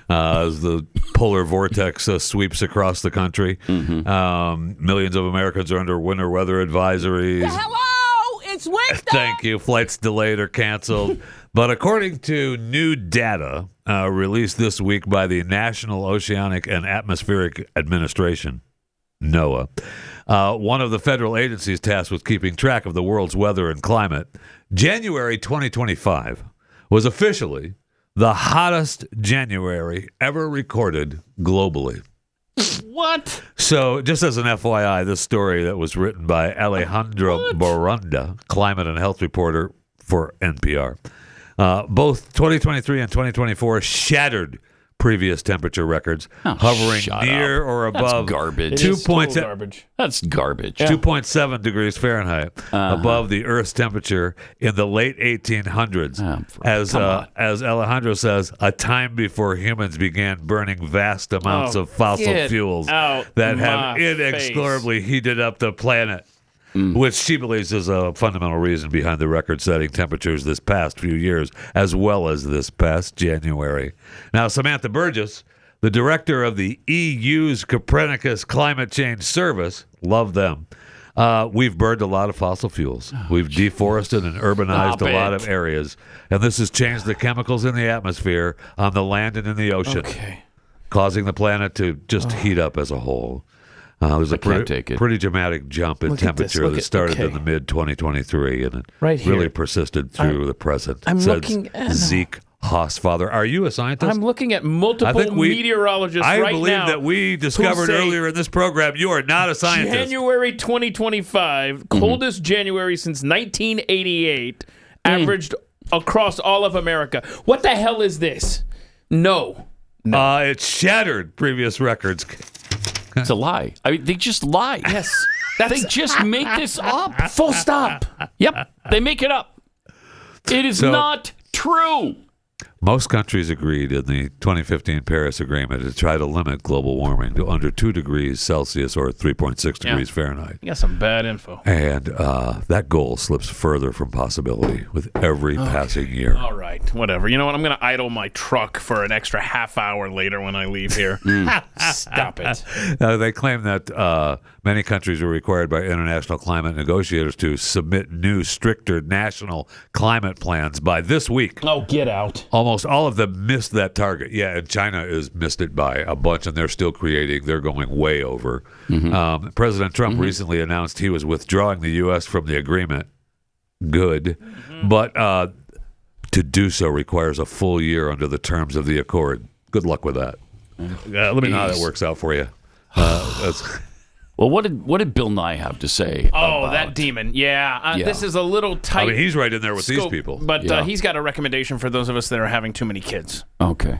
as the polar vortex sweeps across the country. Millions of Americans are under winter weather advisories. Hello, it's winter. Thank you. Flights delayed or canceled. But according to new data released this week by the National Oceanic and Atmospheric Administration, NOAA, one of the federal agencies tasked with keeping track of the world's weather and climate, January 2025 was officially the hottest January ever recorded globally. What? So, just as an FYI, this story that was written by Alejandro Barunda, climate and health reporter for NPR. Both 2023 and 2024 shattered previous temperature records, hovering near or above garbage. 2.7 degrees Fahrenheit above the Earth's temperature in the late 1800s. As Alejandro says, a time before humans began burning vast amounts of fossil fuels that have inexorably heated up the planet. Which she believes is a fundamental reason behind the record-setting temperatures this past few years, as well as this past January. Now, Samantha Burgess, the director of the EU's Copernicus Climate Change Service, love them. We've burned a lot of fossil fuels. We've deforested and urbanized a lot of areas, and this has changed the chemicals in the atmosphere, on the land and in the ocean, causing the planet to just heat up as a whole. There's a pretty dramatic jump in temperature that started in the mid-2023, and it really persisted through the present. I'm looking at Zeke Hossfather. Are you a scientist? I'm looking at multiple meteorologists right now. I believe that we discovered earlier in this program you are not a scientist. January 2025, coldest January since 1988, averaged across all of America. What the hell is this? No. It shattered previous records. It's a lie. I mean, they just lie. Yes. They just make this up. Full stop. Yep. They make it up. It is not true. Most countries agreed in the 2015 Paris Agreement to try to limit global warming to under 2 degrees Celsius or 3.6 degrees Fahrenheit. You got some bad info. And that goal slips further from possibility with every passing year. All right, whatever. You know what? I'm going to idle my truck for an extra half hour later when I leave here. Stop it. They claim that many countries are required by international climate negotiators to submit new, stricter national climate plans by this week. Oh, get out. Almost all of them missed that target. Yeah, and China has missed it by a bunch, and they're still creating. They're going way over. President Trump recently announced he was withdrawing the U.S. from the agreement. Good. But to do so requires a full year under the terms of the accord. Good luck with that. Let me know how that works out for you. Well, what did Bill Nye have to say? Oh, that demon. Yeah. This is a little tight. I mean, he's right in there with scope, these people. But he's got a recommendation for those of us that are having too many kids. Okay.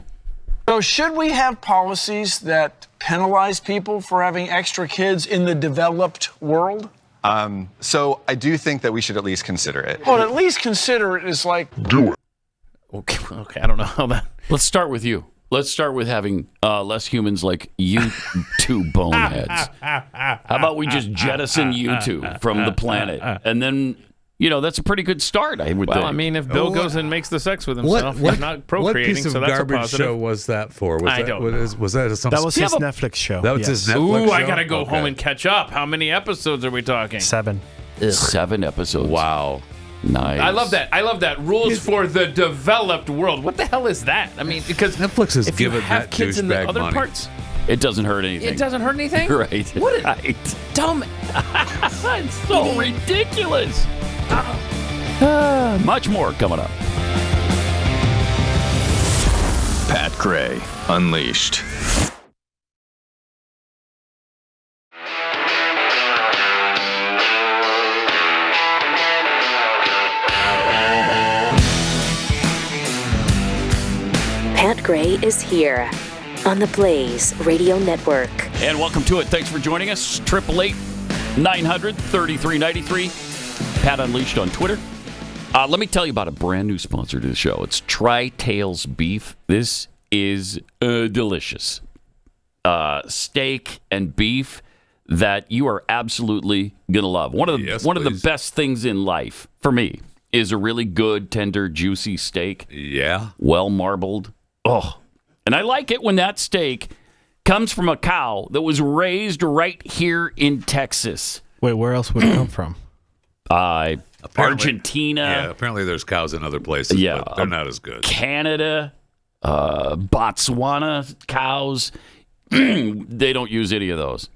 So should we have policies that penalize people for having extra kids in the developed world? So I do think that we should at least consider it. Well, at least consider it is like... Do it. Okay, I don't know how that... Let's start with you. Let's start with having less humans like you two boneheads. How about we just jettison you two from the planet? And then, that's a pretty good start, I would think. Well, I mean, if Bill goes and makes the sex with himself, he's not procreating, what piece of so that's a garbage positive. show was that for? I don't know. Was that some... That was his Netflix show. That was his Netflix show? I got to go home and catch up. How many episodes are we talking? 7. 7 episodes. Wow. Nice. I love that. Rules for the developed world. What the hell is that? I mean, because Netflix is if you giving have that kids in the douchebag other money. parts, it doesn't hurt anything. it doesn't hurt anything? Right. What right. dumb. It's so ridiculous. Much more coming up. Pat Gray Unleashed. Pat Gray is here on the Blaze Radio Network. And welcome to it. Thanks for joining us. 888-900-3393. Pat Unleashed on Twitter. Let me tell you about a brand new sponsor to the show. It's Tri-Tails Beef. This is delicious. Steak and beef that you are absolutely going to love. One of the best things in life, for me, is a really good, tender, juicy steak. Yeah. Well marbled. Oh, and I like it when that steak comes from a cow that was raised right here in Texas. Wait, where else would it come from? Argentina. Yeah, apparently there's cows in other places, but they're not as good. Canada, Botswana cows. They don't use any of those.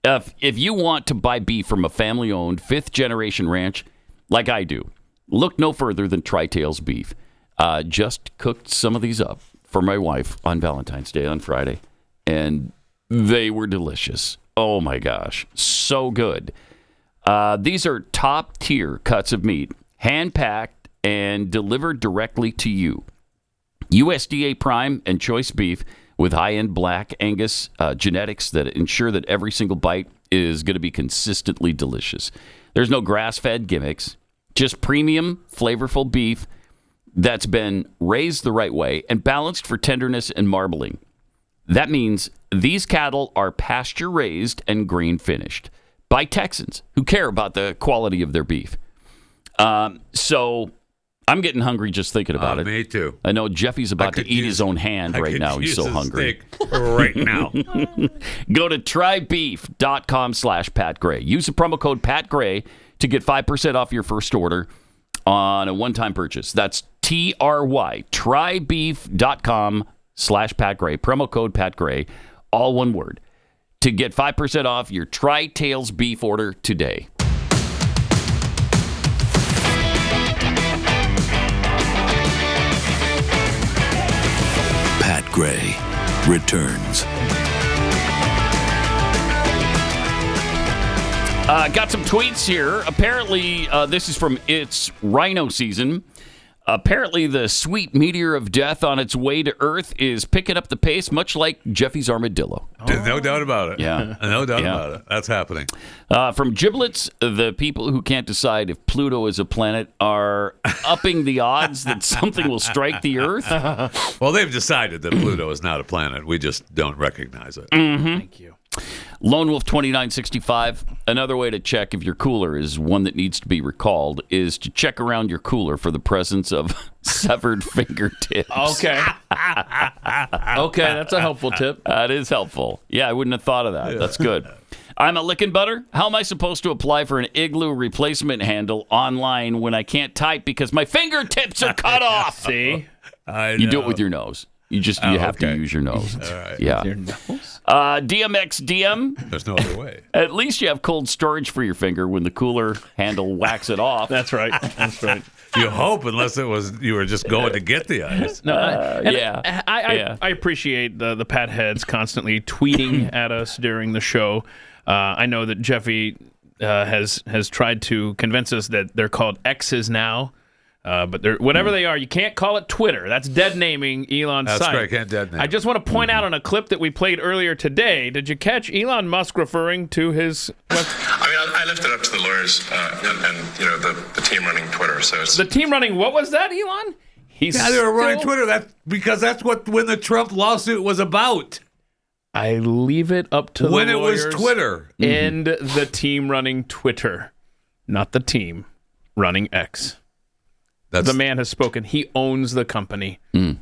If you want to buy beef from a family-owned, fifth-generation ranch like I do, look no further than Tri-Tails Beef. Just cooked some of these up for my wife on Valentine's Day on Friday, and they were delicious. Oh, my gosh. So good. These are top-tier cuts of meat, hand-packed and delivered directly to you. USDA Prime and Choice Beef with high-end black Angus genetics that ensure that every single bite is going to be consistently delicious. There's no grass-fed gimmicks, just premium, flavorful beef that's been raised the right way and balanced for tenderness and marbling. That means these cattle are pasture-raised and grain-finished by Texans who care about the quality of their beef. So I'm getting hungry just thinking about it. Me too. I know Jeffy's about to eat his own hand right now. He's so hungry. Right now. Go to trybeef.com/Pat Gray. Use the promo code Pat Gray to get 5% off your first order on a one-time purchase. That's TRY, trybeef.com/Pat Gray. Promo code Pat Gray, all one word, to get 5% off your Tri-Tails beef order today. Pat Gray returns. Got some tweets here. Apparently, this is from It's Rhino Season. Apparently, the sweet meteor of death on its way to Earth is picking up the pace, much like Jeffy's armadillo. No doubt about it. Yeah. No doubt about it. That's happening. From Giblets, the people who can't decide if Pluto is a planet are upping the odds that something will strike the Earth. Well, they've decided that Pluto is not a planet. We just don't recognize it. Mm-hmm. Thank you. Lone Wolf 2965. Another way to check if your cooler is one that needs to be recalled is to check around your cooler for the presence of severed fingertips. Okay. Okay, that's a helpful tip. That is helpful. Yeah, I wouldn't have thought of that. Yeah. That's good. I'm a licking butter. How am I supposed to apply for an Igloo replacement handle online when I can't type because my fingertips are cut off? See? You do it with your nose. You have to use your nose. All right. Yeah. Your nose? DMX DM. There's no other way. At least you have cold storage for your finger when the cooler handle whacks it off. That's right. That's right. You hope, unless it was you were just going to get the ice. No, I appreciate the Pat heads constantly tweeting at us during the show. I know that Jeffy has tried to convince us that they're called X's now. But they're, whatever they are, you can't call it Twitter. That's dead naming Elon's site. That's right, can't dead name. I just want to point out on a clip that we played earlier today, did you catch Elon Musk referring to his... I mean, I left it up to the lawyers and the team running Twitter. So it's... The team running, what was that, Elon? They were running Twitter. Because that's when the Trump lawsuit was about. I leave it up to when the lawyers. When it was Twitter. And the team running Twitter. Not the team running X. The man has spoken. He owns the company.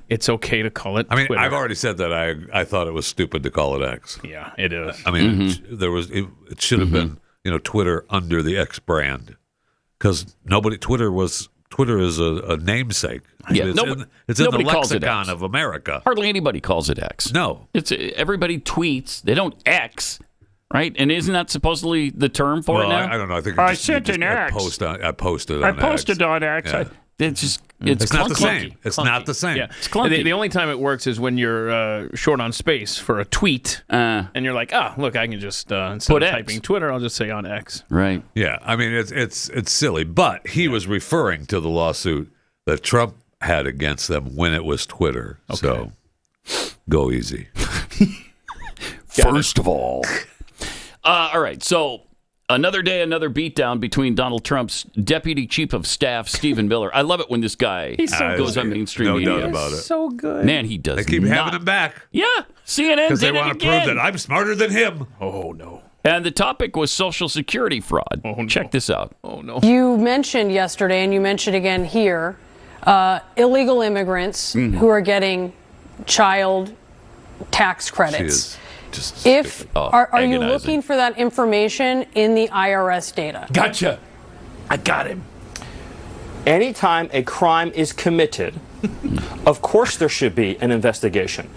It's okay to call it Twitter. I've already said that I thought it was stupid to call it X. Yeah, it is. I mean, it should have been Twitter under the X brand, because Twitter is a namesake. Yeah, it's in the lexicon of America. Hardly anybody calls it X. No, it's everybody tweets. They don't X. Right? And isn't that supposedly the term for it now? I don't know. I think I sent an X. I posted on X. Yeah. It's not the same. It's not the same. Yeah. It's clunky. The only time it works is when you're short on space for a tweet, and you're like, look, I can just instead of typing Twitter, I'll just say on X. Right. Yeah. I mean, it's silly, but he was referring to the lawsuit that Trump had against them when it was Twitter. Okay. So go easy. First of all. All right. So. Another day, another beatdown between Donald Trump's Deputy Chief of Staff, Stephen Miller. I love it when this guy goes on mainstream media. No doubt about it. So good. Man, he does. They keep having him back. Yeah, CNN because they want to prove that I'm smarter than him. Oh, no. And the topic was Social Security fraud. Oh, no. Check this out. Oh, no. You mentioned yesterday, and you mentioned again here, illegal immigrants who are getting child tax credits. Are you looking for that information in the IRS data? Gotcha. I got him. Anytime a crime is committed, of course there should be an investigation.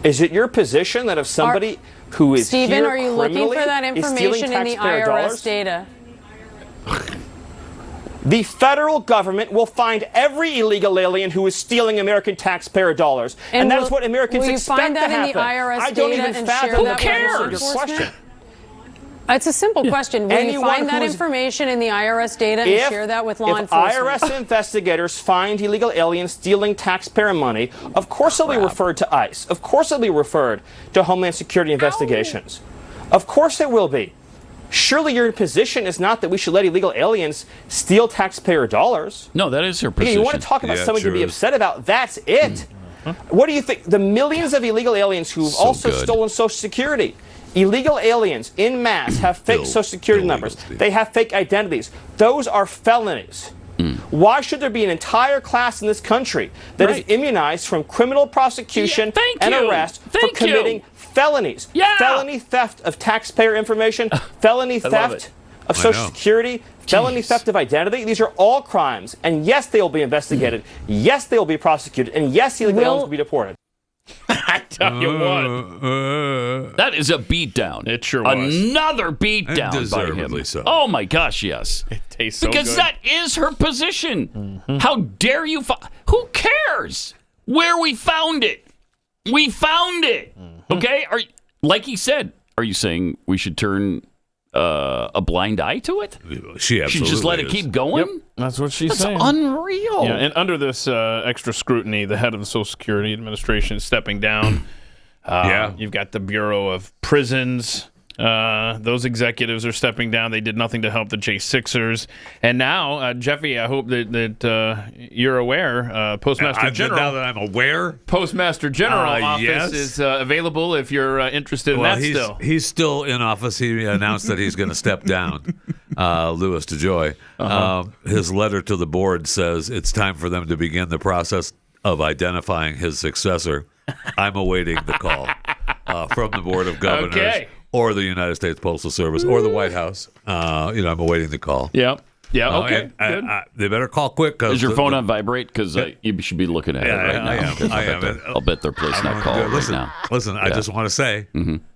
Is it your position that if somebody who is Stephen, here are you looking for that information in the IRS data? The federal government will find every illegal alien who is stealing American taxpayer dollars. And that's what Americans expect to happen. Will you find that in the IRS I don't data even and fathom share that that with your question. It's a simple question. Will you Anyone find that who's- information in the IRS data and share that with law if enforcement? IRS investigators find illegal aliens stealing taxpayer money, of course they'll be referred to ICE. Of course they'll be referred to Homeland Security investigations. Of course they will be. Surely your position is not that we should let illegal aliens steal taxpayer dollars. No, that is her Yeah, position. you want to talk about something to be true. upset about? That's it. What do you think? The millions of illegal aliens who've So also good. stolen Social Security. Illegal aliens in mass have fake Social Security numbers. They have fake identities. Those are felonies. Why should there be an entire class in this country that is immunized from criminal prosecution and arrest for committing felonies? Felony theft of taxpayer information, felony theft of Social Security, felony theft of identity. These are all crimes. And yes, they will be investigated. Yes, they will be prosecuted. And yes, illegal aliens will be deported. I tell you what. That is a beatdown. It sure was. Another beatdown by Deservedly him. so. Oh my gosh, yes. It tastes so because good. that is her position. How dare you? Who cares where we found it? We found it. Okay. Like he said, are you saying we should turn a blind eye to it? She absolutely should just let it is. keep going. Yep, that's what she's That's saying. unreal. Yeah, and under this extra scrutiny, the head of the Social Security Administration is stepping down. You've got the Bureau of Prisons. Those executives are stepping down. They did nothing to help the J6ers. And now, Jeffy, I hope that you're aware, Postmaster General. Now that I'm aware, Postmaster General office yes. is available if you're interested in that still. He's still in office. He announced that he's going to step down. Louis DeJoy. His letter to the board says it's time for them to begin the process of identifying his successor. I'm awaiting the call from the Board of Governors. Okay. Or the United States Postal Service, or the White House. I'm awaiting the call. Yep. Yeah. Okay. And, they better call quick. Is your phone on vibrate? Because you should be looking at it right now. I am. 'cause I'll bet they're placing that call right now. Listen, I just want to say,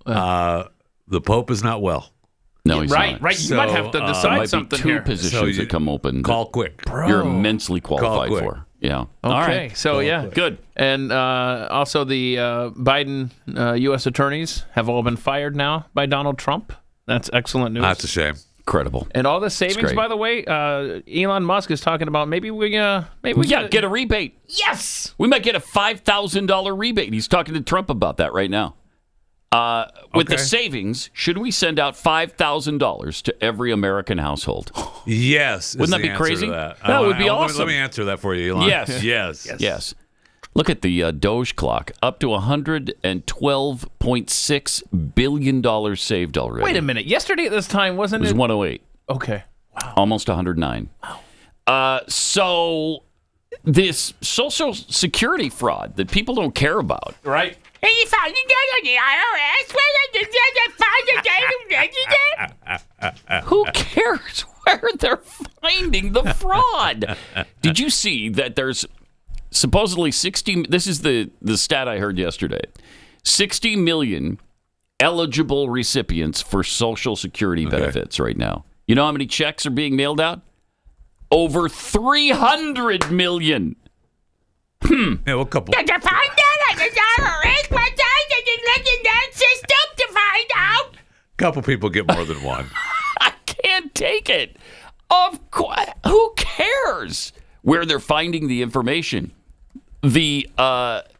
the Pope is not well. No, he's right. not. Right. You might have to decide might be something two here. positions that come open. Call quick. You're immensely qualified quick. for. Yeah. Okay. All right. So, good. And also the Biden U.S. attorneys have all been fired now by Donald Trump. That's excellent news. That's a shame. Incredible. And all the savings, great. by the way, Elon Musk is talking about maybe we get a rebate. Yes. We might get a $5,000 rebate. He's talking to Trump about that right now. With the savings, should we send out $5,000 to every American household? Yes. Wouldn't that be crazy? That would be awesome. Let me answer that for you, Elon. Yes. Yes. Look at the Doge clock, up to $112.6 billion saved already. Wait a minute. Yesterday at this time, wasn't It was it? 108. Okay. Wow. Almost 109. Wow. So this Social Security fraud that people don't care about. Right. You found the data on the IRS? Who cares where they're finding the fraud? Did you see that there's supposedly 60, this is the stat I heard yesterday, 60 million eligible recipients for Social Security benefits right now. You know how many checks are being mailed out? Over 300 million. Yeah, well, a couple. Did you find that on the IRS? What time did you look in that system to find out? Couple people get more than one. I can't take it. Of course, who cares where they're finding the information? The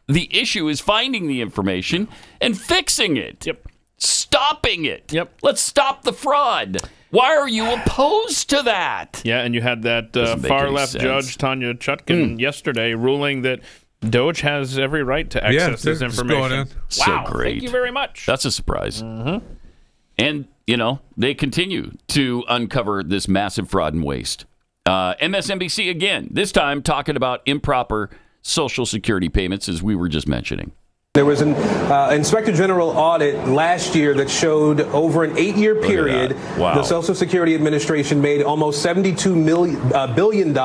issue is finding the information and fixing it. Yep. Stopping it. Yep. Let's stop the fraud. Why are you opposed to that? Yeah, and you had that Doesn't make far any left sense. judge, Tanya Chutkin, yesterday ruling that Doge has every right to access this just information. going in. So great. Thank you very much. That's a surprise. And, they continue to uncover this massive fraud and waste. MSNBC again, this time talking about improper Social Security payments, as we were just mentioning. There was an Inspector General audit last year that showed over an 8-year period, the Social Security Administration made almost $72 billion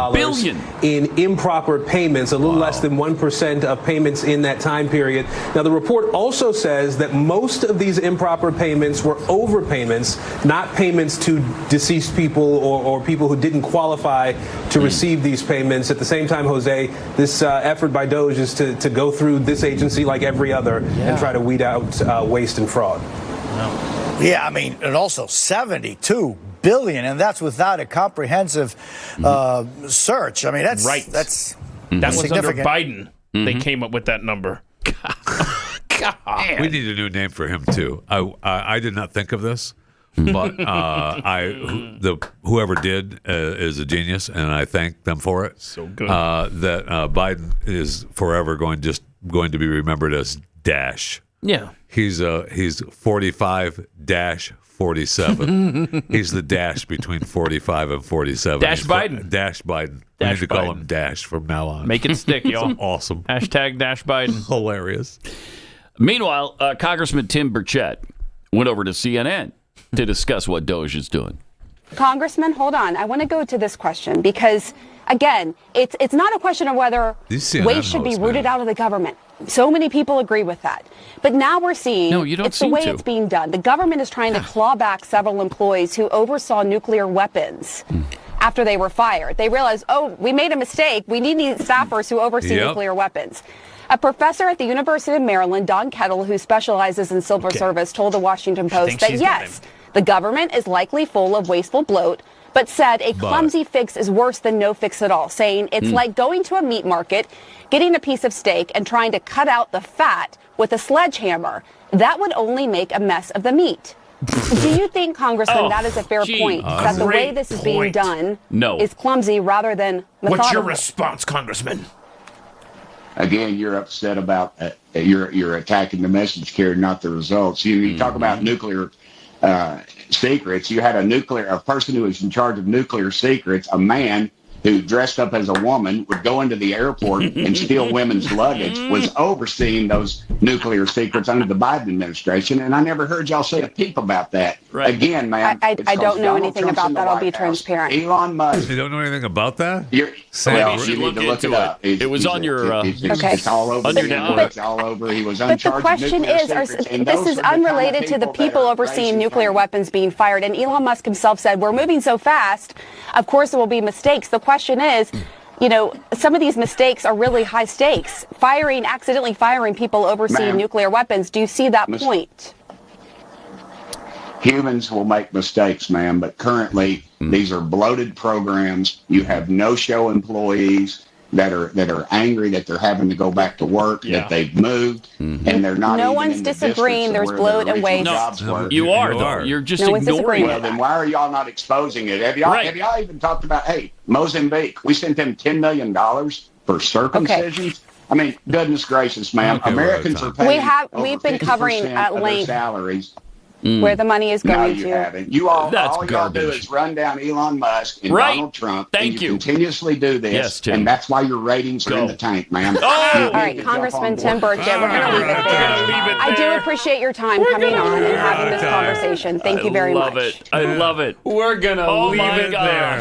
in improper payments, a little less than 1% of payments in that time period. Now, the report also says that most of these improper payments were overpayments, not payments to deceased people or people who didn't qualify to receive these payments. At the same time, Jose, this effort by Doge is to go through this agency like every other and try to weed out waste and fraud. Yeah, I mean, and also 72 billion, and that's without a comprehensive search. I mean, that's right. That was under significant. Biden. They came up with that number. God. We need a new name for him too. I did not think of this, but whoever did is a genius, and I thank them for it. So good. That Biden is forever going to be remembered as Dash. Yeah. He's 45-47. He's the dash between 45 and 47. Dash Biden. Dash Biden. We need to call him Dash from now on. Make it stick, y'all. Awesome. Hashtag Dash Biden. Hilarious. Meanwhile, Congressman Tim Burchett went over to CNN to discuss what Doge is doing. Congressman, hold on. I want to go to this question because, again, it's not a question of whether waste should be rooted out of the government. So many people agree with that. But now we're seeing it's the way it's being done. The government is trying to claw back several employees who oversaw nuclear weapons after they were fired. They realized, we made a mistake. We need these staffers who oversee nuclear weapons. A professor at the University of Maryland, Don Kettle, who specializes in civil service, told the Washington Post that, yes, the government is likely full of wasteful bloat, but said a clumsy fix is worse than no fix at all, saying it's like going to a meat market, getting a piece of steak, and trying to cut out the fat with a sledgehammer. That would only make a mess of the meat. Do you think, Congressman, that is a fair point? That the way this is being done is clumsy rather than methodical? What's your response, Congressman? Again, you're upset about you're attacking the message carrier, not the results. You talk about nuclear secrets. You had a person who was in charge of nuclear secrets, a man who dressed up as a woman, would go into the airport and steal women's luggage, was overseeing those nuclear secrets under the Biden administration, and I never heard y'all say a peep about that. Right. Again, man, I don't know anything about that. I'll be transparent. Elon Musk. You don't know anything about that? You need to look it up. It was on your it's all over the network. It's all over. He was But the question is, this is unrelated to the people overseeing nuclear weapons being fired. And Elon Musk himself said, we're moving so fast, of course there will be mistakes. The question is, some of these mistakes are really high stakes. Accidentally firing people overseeing nuclear weapons. Do you see that point? Humans will make mistakes, ma'am, but currently these are bloated programs. You have no-show employees that are angry that they're having to go back to work, that they've moved, and they're not. No one's disagreeing. There's bloat and waste. You are, though. You're just ignoring it. Well, then why are y'all not exposing it? Have y'all even talked about, Mozambique? We sent them $10 million for circumcisions. I mean, goodness gracious, ma'am. Americans are paying we've been covering at length salaries. Where the money is going to. Haven't. All y'all do is run down Elon Musk and Donald Trump. Thank you. Continuously do this. Yes, Tim. And that's why your ratings are in the tank, ma'am. All right, Congressman Tim Burchett, we're going to leave it there. I do appreciate your time coming on and having this conversation. Thank you very much. I love it. We're going to leave it there.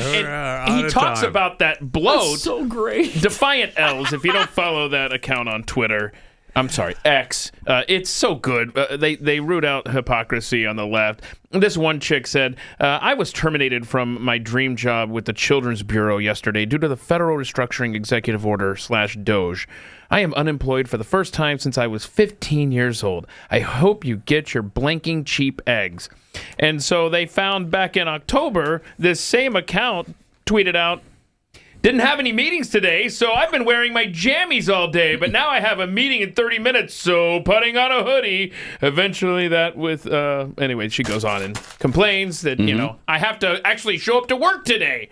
He talks about that bloat. That's so great. Defiant L's, if you don't follow that account on Twitter. I'm sorry, X. It's so good. They root out hypocrisy on the left. This one chick said, I was terminated from my dream job with the Children's Bureau yesterday due to the federal restructuring executive order /Doge. I am unemployed for the first time since I was 15 years old. I hope you get your blanking cheap eggs. And so they found back in October, this same account tweeted out, didn't have any meetings today, so I've been wearing my jammies all day, but now I have a meeting in 30 minutes, so putting on a hoodie. Eventually anyway, she goes on and complains that, I have to actually show up to work today.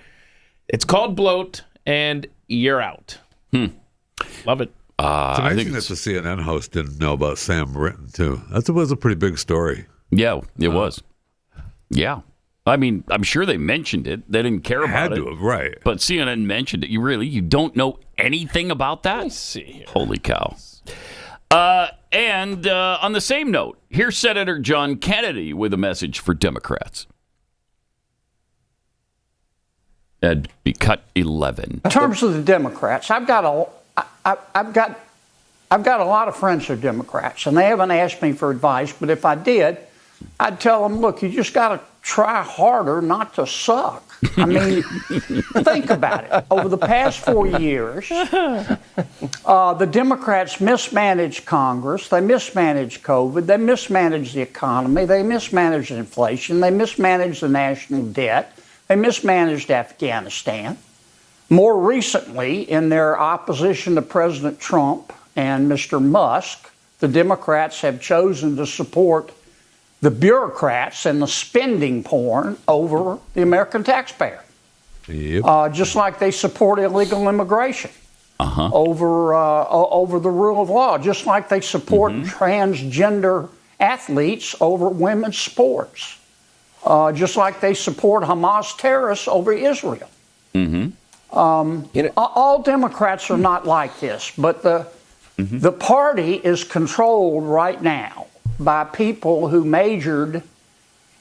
It's called bloat, and you're out. Love it. It's amazing that the CNN host didn't know about Sam Brinton, too. That was a pretty big story. Yeah, it was. Yeah. I mean, I'm sure they mentioned it. They didn't care about it. Right. But CNN mentioned it. You don't know anything about that? Let me see here. Holy cow. And on the same note, here's Senator John Kennedy with a message for Democrats. That'd be cut 11. In terms of the Democrats, I've got a lot of friends who are Democrats, and they haven't asked me for advice. But if I did, I'd tell them, look, you just got to try harder not to suck. I mean, think about it. Over the past 4 years, the Democrats mismanaged Congress, they mismanaged COVID, they mismanaged the economy, they mismanaged inflation, they mismanaged the national debt, they mismanaged Afghanistan. More recently, in their opposition to President Trump and Mr. Musk, the Democrats have chosen to support the bureaucrats and the spending porn over the American taxpayer. Yep. Just like they support illegal immigration over the rule of law, just like they support transgender athletes over women's sports, just like they support Hamas terrorists over Israel. All Democrats are not like this, but the party is controlled right now by people who majored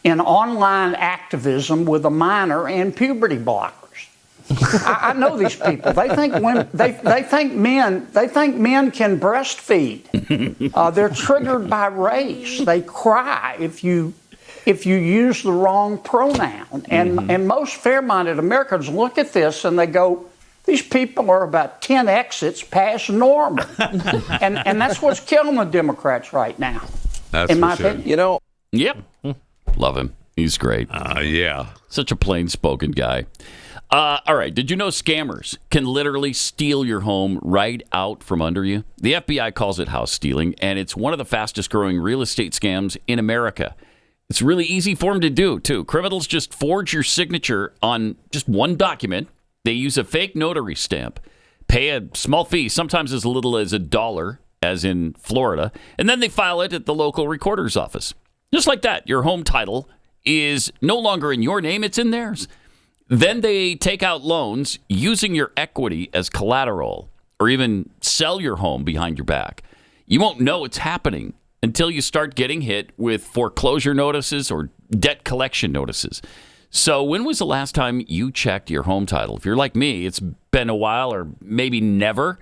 in online activism with a minor in puberty blockers. I know these people. They think men can breastfeed. They're triggered by race. They cry if you use the wrong pronoun. And most fair-minded Americans look at this and they go, these people are about 10 exits past normal. and that's what's killing the Democrats right now. That's in my for sure. opinion. Yep. Love him. He's great. Yeah. Such a plain-spoken guy. All right. Did you know scammers can literally steal your home right out from under you? The FBI calls it house stealing, and it's one of the fastest-growing real estate scams in America. It's really easy for them to do, too. Criminals just forge your signature on just one document. They use a fake notary stamp, pay a small fee, sometimes as little as $1, as in Florida, and then they file it at the local recorder's office. Just like that, your home title is no longer in your name, it's in theirs. Then they take out loans using your equity as collateral, or even sell your home behind your back. You won't know it's happening until you start getting hit with foreclosure notices or debt collection notices. So when was the last time you checked your home title? If you're like me, it's been a while or maybe never.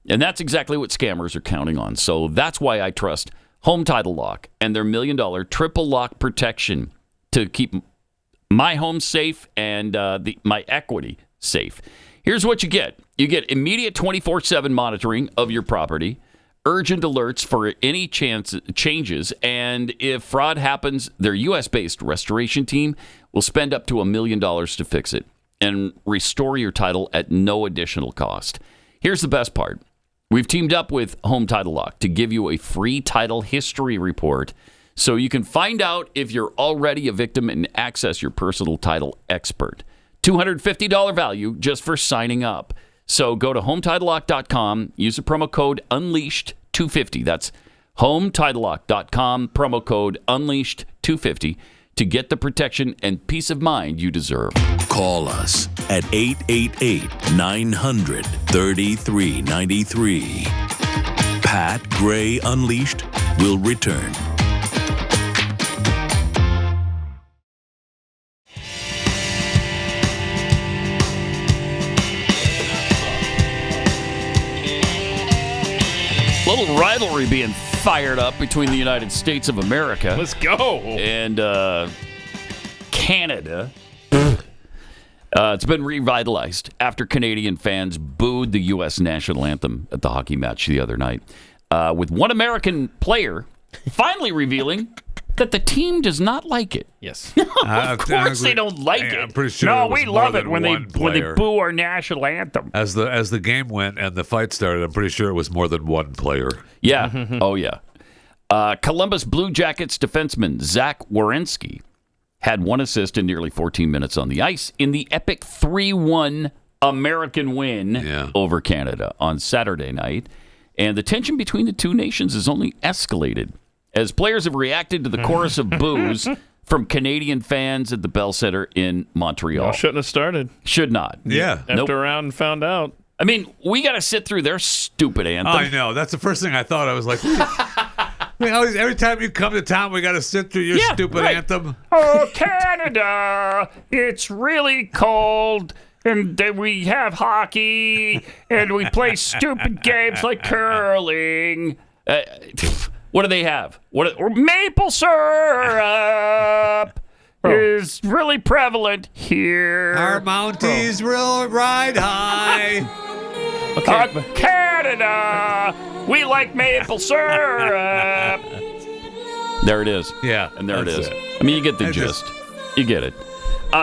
And that's exactly what scammers are counting on. So that's why I trust Home Title Lock and their $1 million triple lock protection to keep my home safe and my equity safe. Here's what you get. You get immediate 24/7 monitoring of your property, urgent alerts for any changes, and if fraud happens, their U.S.-based restoration team will spend up to $1 million to fix it and restore your title at no additional cost. Here's the best part. We've teamed up with Home Title Lock to give you a free title history report so you can find out if you're already a victim and access your personal title expert. $250 value just for signing up. So go to HomeTitleLock.com, use the promo code UNLEASHED250. That's HomeTitleLock.com, promo code UNLEASHED250 to get the protection and peace of mind you deserve. Call us at 888-900-3393. Pat Gray Unleashed will return. Little rivalry being fired up between the United States of America. Let's go. And Canada. It's been revitalized after Canadian fans booed the U.S. national anthem at the hockey match the other night, with one American player finally revealing that the team does not like it. Yes. Of course they don't like it. I'm pretty sure no, it was we more love than it when they one player. boo our national anthem. As the game went and the fight started, I'm pretty sure it was more than one player. Yeah. Oh, yeah. Columbus Blue Jackets defenseman Zach Werenski had one assist in nearly 14 minutes on the ice in the epic 3-1 American win over Canada on Saturday night. And the tension between the two nations has only escalated as players have reacted to the chorus of boos from Canadian fans at the Bell Center in Montreal. Y'all shouldn't have started. Should not. Yeah. After a round and found out. I mean, we got to sit through their stupid anthem. I know. That's the first thing I thought. I was like, every time you come to town, we got to sit through your stupid anthem. Oh, Canada, it's really cold. And then we have hockey, and we play stupid games like curling. What do they have? Maple syrup. is really prevalent here. Our Mounties will ride high. Canada, we like maple syrup. There it is. Yeah, and there it is. it. I mean, you get the gist. You get it.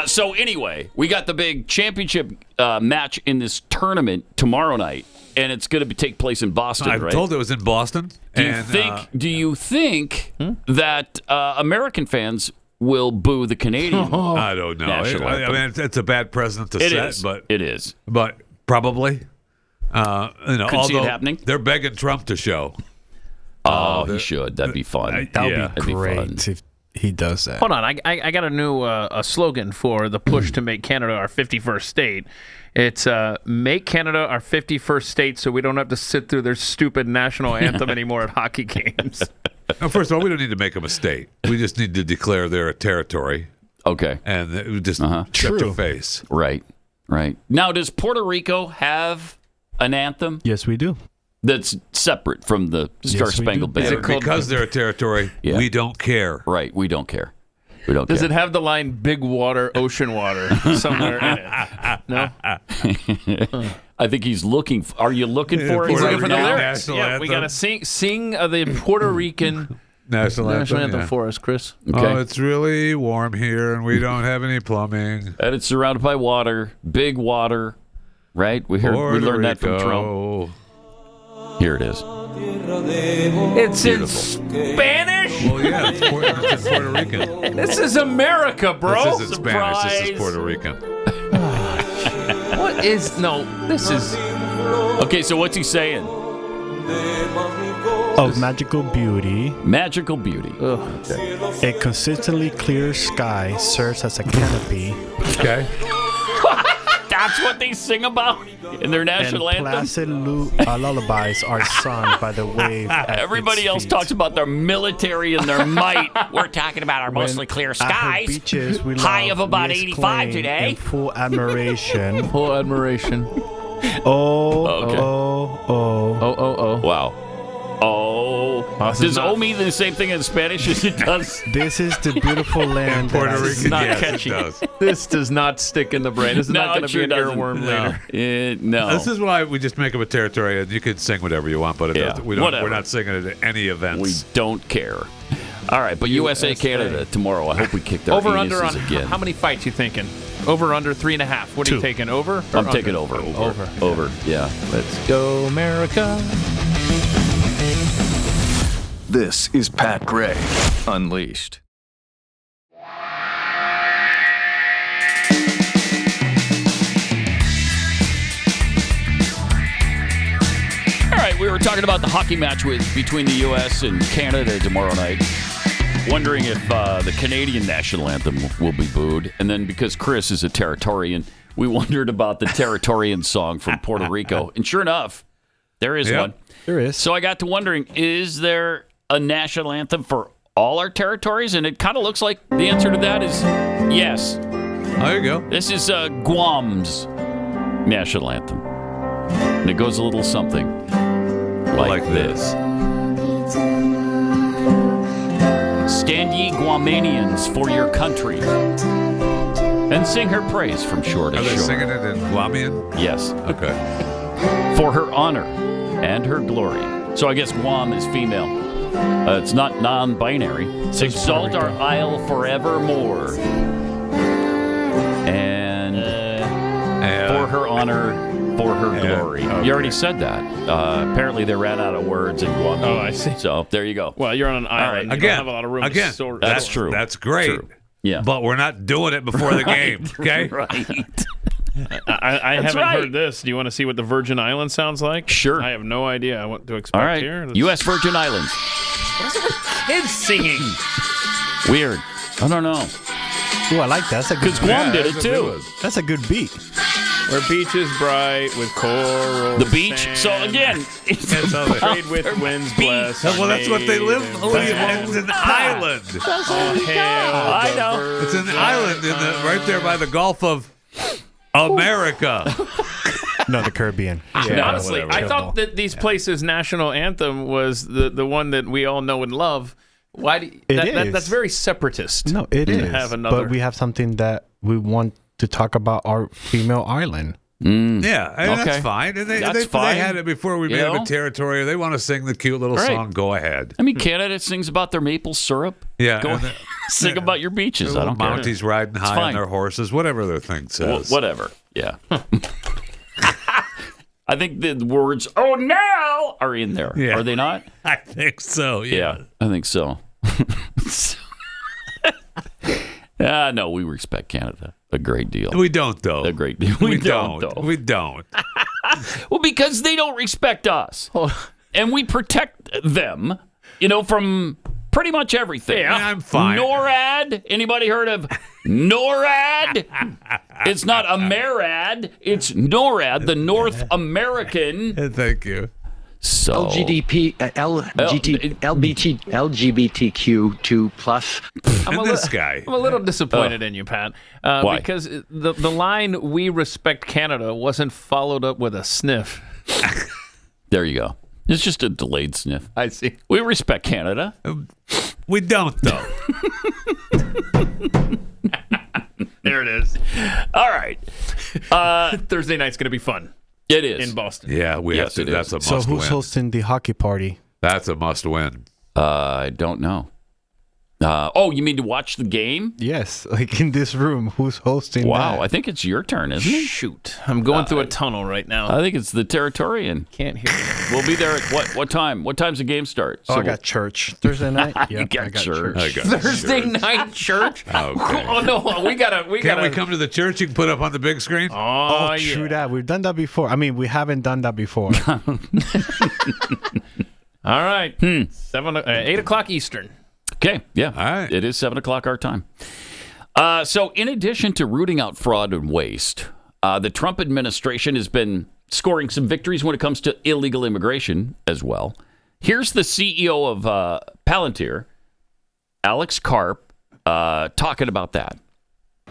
So anyway, we got the big championship match in this tournament tomorrow night, and it's going to take place in Boston. I right? told it was in Boston. Do you think that American fans will boo the Canadian? I don't know. I mean, it's a bad precedent to set, but it is. But probably. Could see it happening. They're begging Trump to show. Oh, he should. That'd be fun. That would be great if he does that. Hold on, I got a new a slogan for the push to make Canada our 51st state. It's make Canada our 51st state so we don't have to sit through their stupid national anthem anymore at hockey games. Now, first of all, we don't need to make them a state. We just need to declare they're a territory. Okay. And just shut your face. Right. Now, does Puerto Rico have an anthem? Yes, we do. That's separate from the Star Spangled Banner. Because they're a territory, we don't care. Right, we don't care. Does it have the line "Big water, ocean water" somewhere in it? No. I think he's looking. Are you looking for it? He's looking for the now? lyrics. Yeah, we gotta sing the Puerto Rican national anthem for us, Chris. Okay. Oh, it's really warm here, and we don't have any plumbing. And it's surrounded by water, big water. Right? We learned that from Trump. Here it is. It's in Spanish? Well, yeah, it's in Puerto Rican. This is America, bro. This isn't Spanish. This is Puerto Rican. What is... No, this is... Okay, so what's he saying? Of magical beauty. Magical beauty. Okay. A consistently clear sky serves as a canopy. Okay. That's what they sing about in their national and anthem? Placid lullabies are sung by the wave. Everybody else talks about their military and their might. We're talking about our mostly clear skies. Beaches, we high of about Liz 85 Klein today. in full admiration. Full admiration. Wow. Does O mean the same thing in Spanish as it does? This is the beautiful land. Puerto This is not catchy. This does not stick in the brain. This is not going to be an earworm later. No. This is why we just make them a territory, and you can sing whatever you want, but we're not singing it at any events. We don't care. All right, but USA Canada tomorrow. I hope we kick their over under on again. how many fights you thinking? Over under 3.5. What are you taking? Over? I'm taking over. Over. Yeah. Let's go, America. This is Pat Gray Unleashed. All right, we were talking about the hockey match between the U.S. and Canada tomorrow night. Wondering if the Canadian national anthem will be booed. And then because Chris is a Territorian, we wondered about the Territorian song from Puerto Rico. And sure enough, there is one. There is. So I got to wondering, is there a national anthem for all our territories? And it kind of looks like the answer to that is yes. There you go. This is Guam's national anthem. And it goes a little something like this. Stand ye Guamanians for your country and sing her praise from shore to shore. Are they singing it in Guamian? Yes. Okay. For her honor and her glory. So I guess Guam is female. It's not non-binary. Exalt our isle forevermore. And for her honor, for her glory. Okay. You already said that. Apparently they ran out of words in Guam. Oh, I see. So there you go. Well, you're on an island. Right. You don't have a lot of room to store. That's true. That's great. True. Yeah. But we're not doing it before the game, okay? Right. I haven't heard this. Do you want to see what the Virgin Islands sounds like? Sure. I have no idea what to expect All right. here. U.S. Virgin Islands. What is it with kids singing? Weird. I don't know. Ooh, I like that. That's a good. Because Guam did it too. That's a good beat. Where beaches bright with coral. The beach. Sand. So again, it's trade with winds blessed. Well, that's what they live. It's an island. I know. It's an island right there by the Gulf of America. No, the Caribbean. Yeah, honestly, I thought that these places' national anthem was the one that we all know and love. Why do that's very separatist. No, it is. But we have something that we want to talk about, our female island. Yeah, I mean, Okay. that's fine. And That's fine. They had it before we You made them know? a territory. They want to sing the cute little Right. song. Go ahead. I mean, Canada sings about their maple syrup. Yeah, Go and ahead. Sing about your beaches. The I little don't care. Mounties riding It's high fine. on their horses, whatever their thing says. Whatever. Yeah. I think the words "oh no" are in there. Yeah. Are they not? I think so. Yeah. I think so. No, we respect Canada a great deal. We don't, though. A great deal. We don't, don't. though. We don't. Well, because they don't respect us, and we protect them. From pretty much everything. Yeah, I'm fine. NORAD. Anybody heard of NORAD? It's not AMERAD. It's NORAD, the North American. Thank you. So LGBTQ2+. Guy. I'm a little disappointed in you, Pat, Why? because the line "We respect Canada" wasn't followed up with a sniff. There you go. It's just a delayed sniff. I see. We respect Canada. We don't, though. There it is. All right. Thursday night's going to be fun. It is. In Boston. Yeah, we Yes, have to. it That's is. a must So win. who's hosting the hockey party? That's a must win. I don't know. You mean to watch the game? Yes, like in this room, who's hosting Wow, that? I think it's your turn, isn't it? Shoot. I'm going through a tunnel right now. I think it's the Territorian. Can't hear you. We'll be there at what time? What time's the game start? I got church Thursday night. You Yep, got I got church. I got Thursday church. night church? Okay. Oh, no. We gotta. Can't we come to the church? You can put up on the big screen. Oh, true that. We've done that before. I mean, we haven't done that before. All right. 8 o'clock Eastern. Okay, yeah. All right. It is 7 o'clock our time. So in addition to rooting out fraud and waste, the Trump administration has been scoring some victories when it comes to illegal immigration as well. Here's the CEO of Palantir, Alex Karp, talking about that.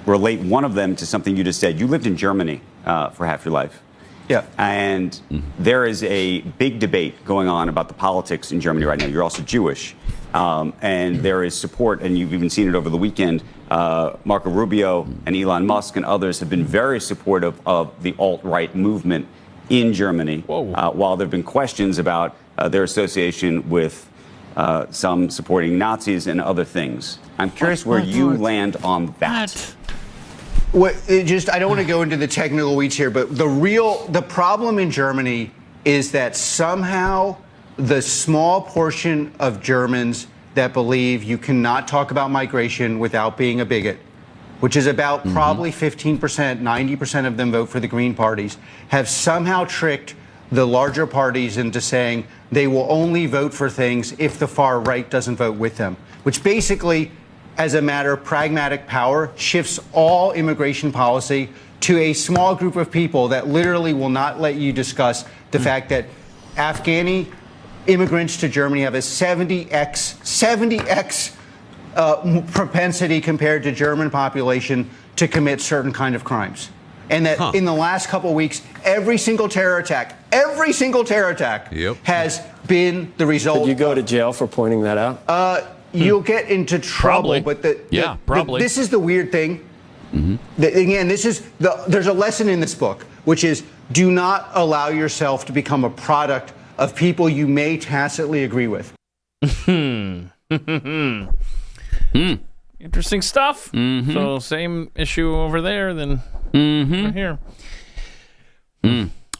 Relate one of them to something you just said. You lived in Germany for half your life. Yeah. And there is a big debate going on about the politics in Germany right now. You're also Jewish. And there is support, and you've even seen it over the weekend. Marco Rubio and Elon Musk and others have been very supportive of the alt-right movement in Germany, while there have been questions about their association with some supporting Nazis and other things. I'm curious where you land on that. I don't want to go into the technical weeds here, but the problem in Germany is that somehow the small portion of Germans that believe you cannot talk about migration without being a bigot, which is about probably 15%, 90% of them vote for the Green parties, have somehow tricked the larger parties into saying they will only vote for things if the far right doesn't vote with them, which basically, as a matter of pragmatic power, shifts all immigration policy to a small group of people that literally will not let you discuss the fact that Afghani immigrants to Germany have a 70x propensity compared to German population to commit certain kind of crimes. And that in the last couple of weeks, every single terror attack has been the result. Could you go to jail for pointing that out? You'll get into trouble, Probably. but probably. this is the weird thing. Again, there's a lesson in this book, which is do not allow yourself to become a product of people you may tacitly agree with. Interesting stuff. So same issue over there than right here.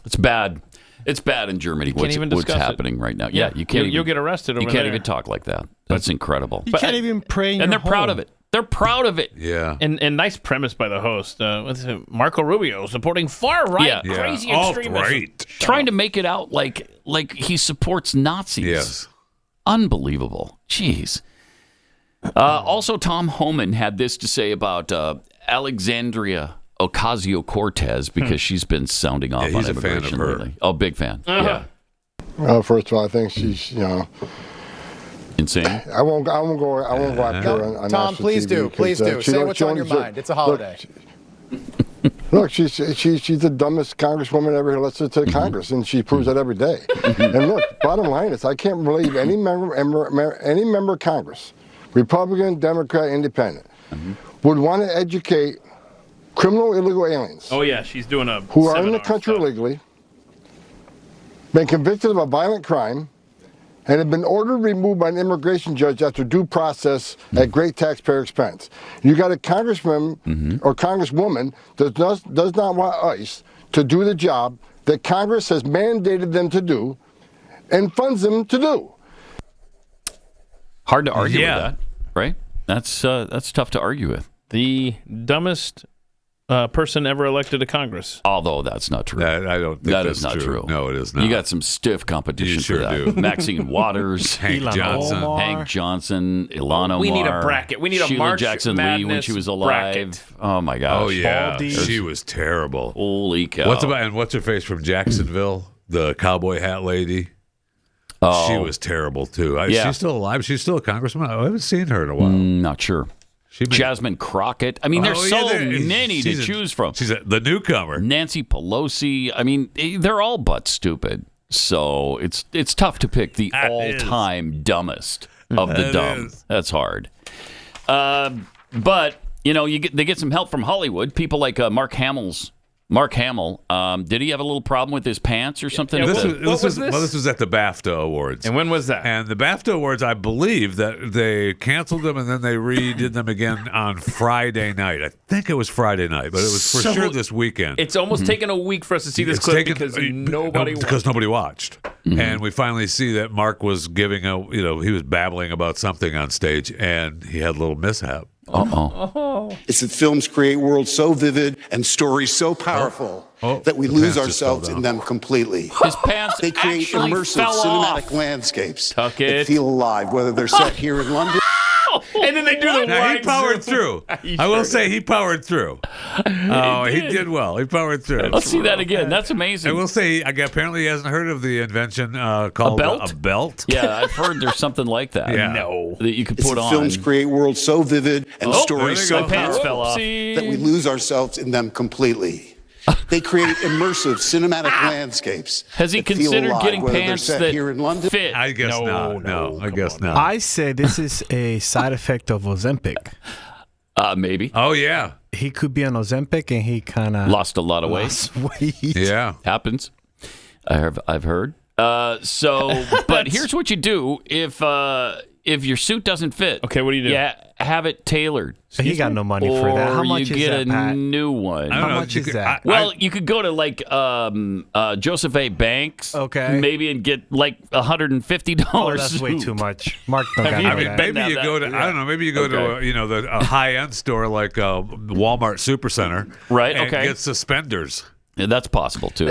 It's bad. It's bad in Germany. Can't even What's discuss happening right now? Yeah, you can't. you'll get arrested over You can't there. even talk like that. That's incredible. You can't even pray in and your they're proud home. of it. They're proud of it. Yeah. And nice premise by the host. What's it? Marco Rubio supporting far right, crazy extremism. Trying to make it out like he supports Nazis. Yes. Unbelievable. Jeez. Also, Tom Homan had this to say about Alexandria Ocasio-Cortez because she's been sounding off on he's a fan immigration of her. lately. Oh, big fan. Uh-huh. Yeah. First of all, I think she's, insane. I won't go after her on Tom, national please TV do. because, Please do. she Say don't- what's she on don't your deserve- mind. It's a holiday. Look, she's the dumbest congresswoman ever elected to Congress, and she proves that every day. And look, bottom line is, I can't believe any member of Congress, Republican, Democrat, Independent, would want to educate criminal illegal aliens. Oh yeah, she's doing a who are in the country illegally, been convicted of a violent crime, and have been ordered removed by an immigration judge after due process at great taxpayer expense. You got a congressman or congresswoman that does not want ICE to do the job that Congress has mandated them to do and funds them to do. Hard to argue with that, right? That's tough to argue with. The dumbest person ever elected to Congress. Although that's not true. I don't think that that's is not true. No, it is not. You got some stiff competition You sure for that. do. Maxine Waters, Hank Johnson. Ilhan Ilhan We Omar. need a bracket. We need a Sheila March Jackson Lee when she was alive. bracket. Oh my gosh. Oh yeah, she was terrible. Holy cow. What's her face from Jacksonville? The cowboy hat lady. Oh. She was terrible too. Yeah. She's still alive. She's still a congressman. I haven't seen her in a while. Not sure. Jasmine Crockett. I mean, there's so many to choose from. She's the newcomer. Nancy Pelosi. I mean, they're all but stupid. So it's tough to pick the all-time dumbest of the dumb. That's hard. But they get some help from Hollywood. People like Mark Hamill. Did he have a little problem with his pants or something? Yeah, This was at the BAFTA Awards. And when was that? And the BAFTA Awards, I believe that they canceled them and then they redid them again on Friday night. I think it was Friday night, but it was for sure this weekend. It's almost taken a week for us to see this clip because nobody watched. And we finally see that Mark was giving he was babbling about something on stage and he had a little mishap. It's that films create worlds so vivid and stories so powerful that we lose ourselves in them completely. His pants They create actually immersive fell cinematic off. landscapes Tuck that it. feel alive, whether they're set here in London. And then they do the Now, wide he powered zoom. through. I will say he powered through. He did well. He powered through. Let's see that again. That's amazing. I will say, apparently he hasn't heard of the invention called A belt? Yeah, I've heard there's something like that. Yeah. No. That you could It's put that on. films create worlds so vivid and stories there so they go. My pants fell off. powerful that we lose ourselves in them completely. They create immersive cinematic landscapes. Has he that feel considered alive, getting whether they're pants set that here in London. fit? I guess not. No, I guess not. I say this is a side effect of Ozempic. Maybe. Oh, yeah. He could be on Ozempic and he kind of Lost a lot of weight. Yeah. Happens. I've heard. But here's what you do if your suit doesn't fit. Okay, what do you do? Yeah, have it tailored. He got no money for that. How Or much you is get that, a Pat? new one. I don't know. How much is that? You could go to like Joseph A. Banks, Okay. maybe, and get like $150. Oh, that's way too much. Mark don't got I no mean, that. maybe you go to I don't know. Maybe you go to a high-end store like Walmart Supercenter, Right, And okay. get suspenders. Yeah, that's possible too,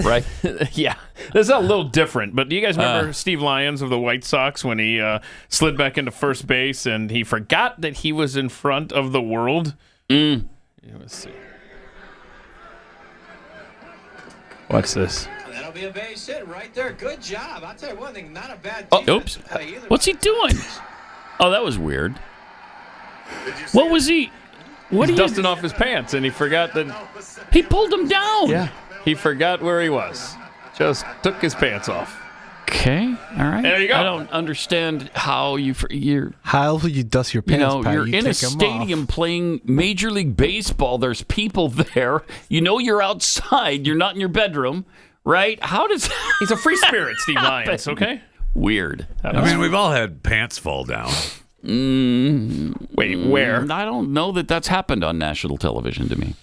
right? Yeah, this is a little different. But do you guys remember Steve Lyons of the White Sox when he slid back into first base and he forgot that he was in front of the world? Let's see. What's this? That'll be a base hit right there. Good job. I'll tell you one thing, not a bad Oh, oops. What's he doing? Oh, that was weird. What was he? He's dusting off his pants and he forgot that. He pulled him down. Yeah, he forgot where he was. Just took his pants off. Okay, all right. There you go. I don't understand how you're. How will you dust your pants, Pat? You're You in a take 'em stadium off. playing Major League Baseball. There's people there. You're outside. You're not in your bedroom, right? How does He's a free spirit, Steve Lyons. Okay. Weird. I mean, we've all had pants fall down. Wait, where? I don't know that that's happened on national television to me.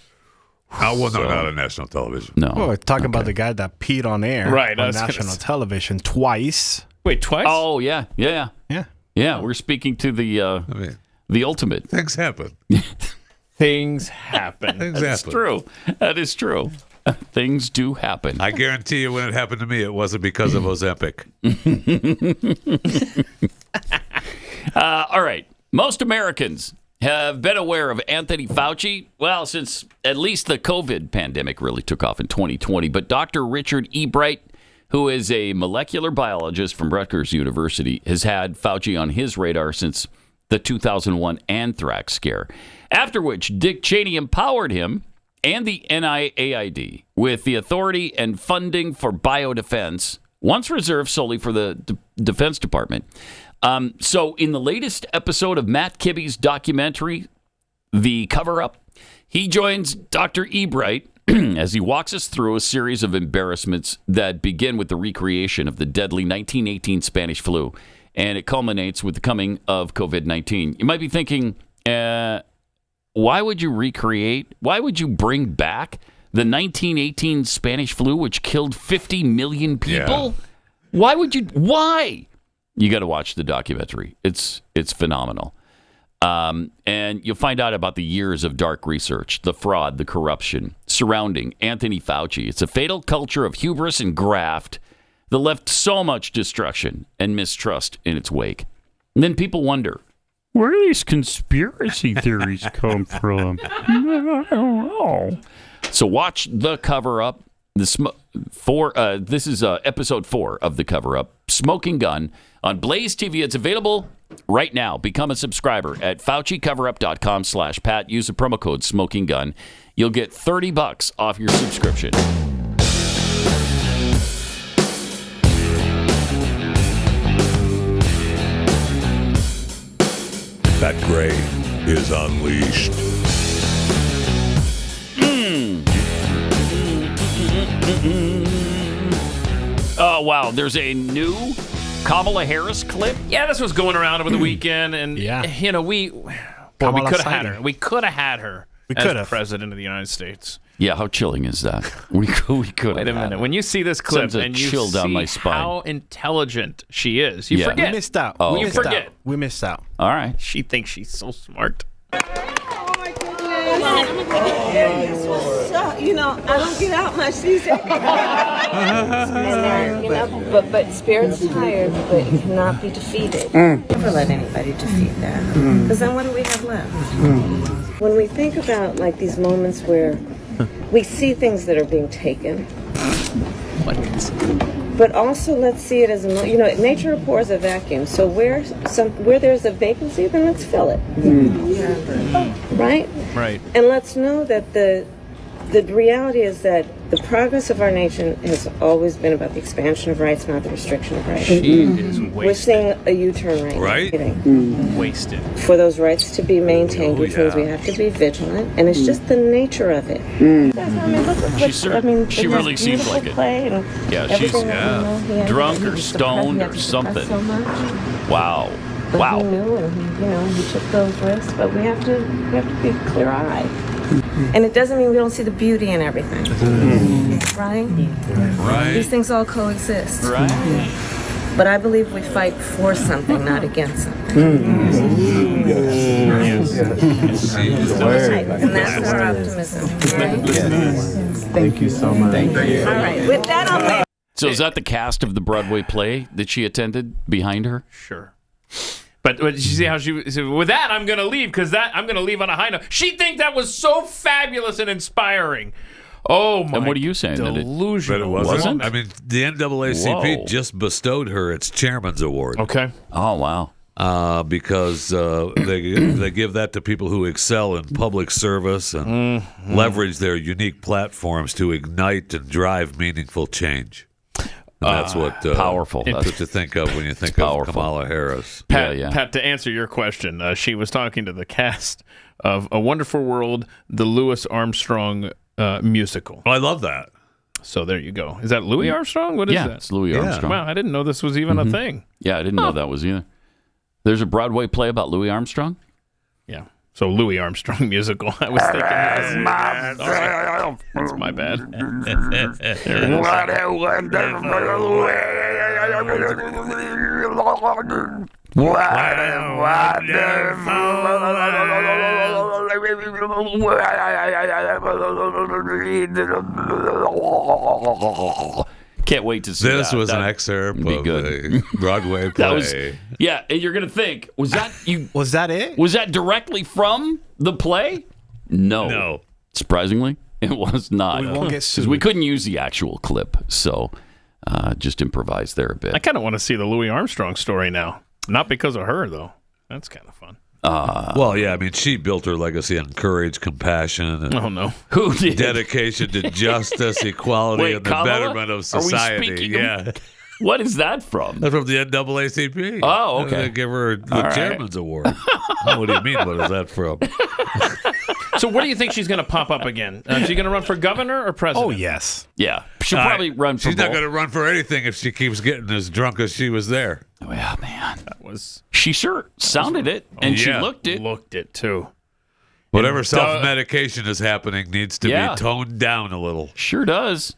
Oh, well, no, not on national television. No. Oh, we're talking about the guy that peed on air Right, I on was gonna national say. television twice. Wait, twice? Oh yeah. Yeah. We're speaking to the ultimate. Things happen. Things happen. Things That's happen. true. That is true. Things do happen. I guarantee you, when it happened to me, it wasn't because of Ozempic. All right. Most Americans have been aware of Anthony Fauci, well, since at least the COVID pandemic really took off in 2020. But Dr. Richard Ebright, who is a molecular biologist from Rutgers University, has had Fauci on his radar since the 2001 anthrax scare, after which Dick Cheney empowered him and the NIAID with the authority and funding for biodefense, once reserved solely for the Defense Department. So in the latest episode of Matt Kibbe's documentary, The Cover-Up, he joins Dr. Ebright as he walks us through a series of embarrassments that begin with the recreation of the deadly 1918 Spanish flu, and it culminates with the coming of COVID-19. You might be thinking, why would you recreate? Why would you bring back the 1918 Spanish flu, which killed 50 million people? Yeah. Why would you? Why? You got to watch the documentary. It's phenomenal. And you'll find out about the years of dark research, the fraud, the corruption surrounding Anthony Fauci. It's a fatal culture of hubris and graft that left so much destruction and mistrust in its wake. And then people wonder, where do these conspiracy theories come from? I don't know. So watch The Cover-Up. This is episode 4 of The Cover-Up, Smoking Gun, on Blaze TV. It's available right now. Become a subscriber at FauciCoverup.com/Pat. Use the promo code Smoking Gun. You'll get $30 off your subscription. Pat Gray is unleashed. Oh, wow. There's a new Kamala Harris clip. Yeah, this was going around over the weekend. And, you know, we could have had her. We could have had her as president of the United States. Yeah, how chilling is that? We could. Wait a minute. When you see this clip and you chill down my see spine. how intelligent she is, you forget. We missed out. Oh, you forget. We missed out. All right. She thinks she's so smart. You know, I don't get out much these days. But spirit's tired, but it cannot be defeated. Never let anybody defeat that. Because then what do we have left? When we think about like these moments where we see things that are being taken, but also let's see it as nature abhors a vacuum. So where there's a vacancy, then let's fill it. Right? Right. And let's know that the reality is that the progress of our nation has always been about the expansion of rights, not the restriction of rights. She is wasted. We're seeing a U-turn right now. Wasted. For those rights to be maintained, which means we have to be vigilant, and it's just the nature of it. She really seems like it. Yeah, she's drunk or stoned or something. Wow. But he knew, and he took those risks. But we have to be clear-eyed. And it doesn't mean we don't see the beauty in everything. Right? Right. These things all coexist. Right. But I believe we fight for something, not against something. Yes. And that's our optimism. Right? Thank you so much. Thank you. All right. With that, I'll leave. So is that the cast of the Broadway play that she attended behind her? Sure. But you see how she said, with that, I'm going to leave because I'm going to leave on a high note. She thinks that was so fabulous and inspiring. Oh, my. And what are you saying? Delusional. That it wasn't? I mean, the NAACP just bestowed her its Chairman's Award. Okay. Oh, wow. Because they give that to people who excel in public service and leverage their unique platforms to ignite and drive meaningful change. And that's what powerful. That's what you think of when you think of Kamala Harris. Pat, to answer your question, she was talking to the cast of A Wonderful World, the Louis Armstrong musical. I love that. So there you go. Is that Louis Armstrong? What is that? It's Louis Armstrong. Wow, I didn't know this was even a thing. Yeah, I didn't know that was either. There's a Broadway play about Louis Armstrong? Yeah. So Louis Armstrong musical. I was thinking that's my bad. What a wonderful Can't wait to see this that. was an excerpt of a Broadway play. That was, yeah, and you're gonna think, was that you? Was that it? Was that directly from the play? No. Surprisingly, it was not. We won't get sued. Because we couldn't use the actual clip, so just improvise there a bit. I kind of want to see the Louis Armstrong story now. Not because of her, though. That's kind of fun. Well, yeah, I mean, she built her legacy on courage, compassion, and Who did? dedication to justice, equality, Wait, and the Kamala? betterment of Are we society. speaking Yeah. What is that from? That's from the NAACP. Oh, okay. They give her the All right. chairman's award. What do you mean? What is that from? So where do you think she's going to pop up again? Is she going to run for governor or president? Oh, yes. Yeah. She'll probably run for She's not both. going to run for anything if she keeps getting as drunk as she was there. Oh, yeah, man. That was. She sure sounded it, and she looked it. Looked it, too. Whatever self-medication is happening needs to Yeah. be toned down a little. Sure does.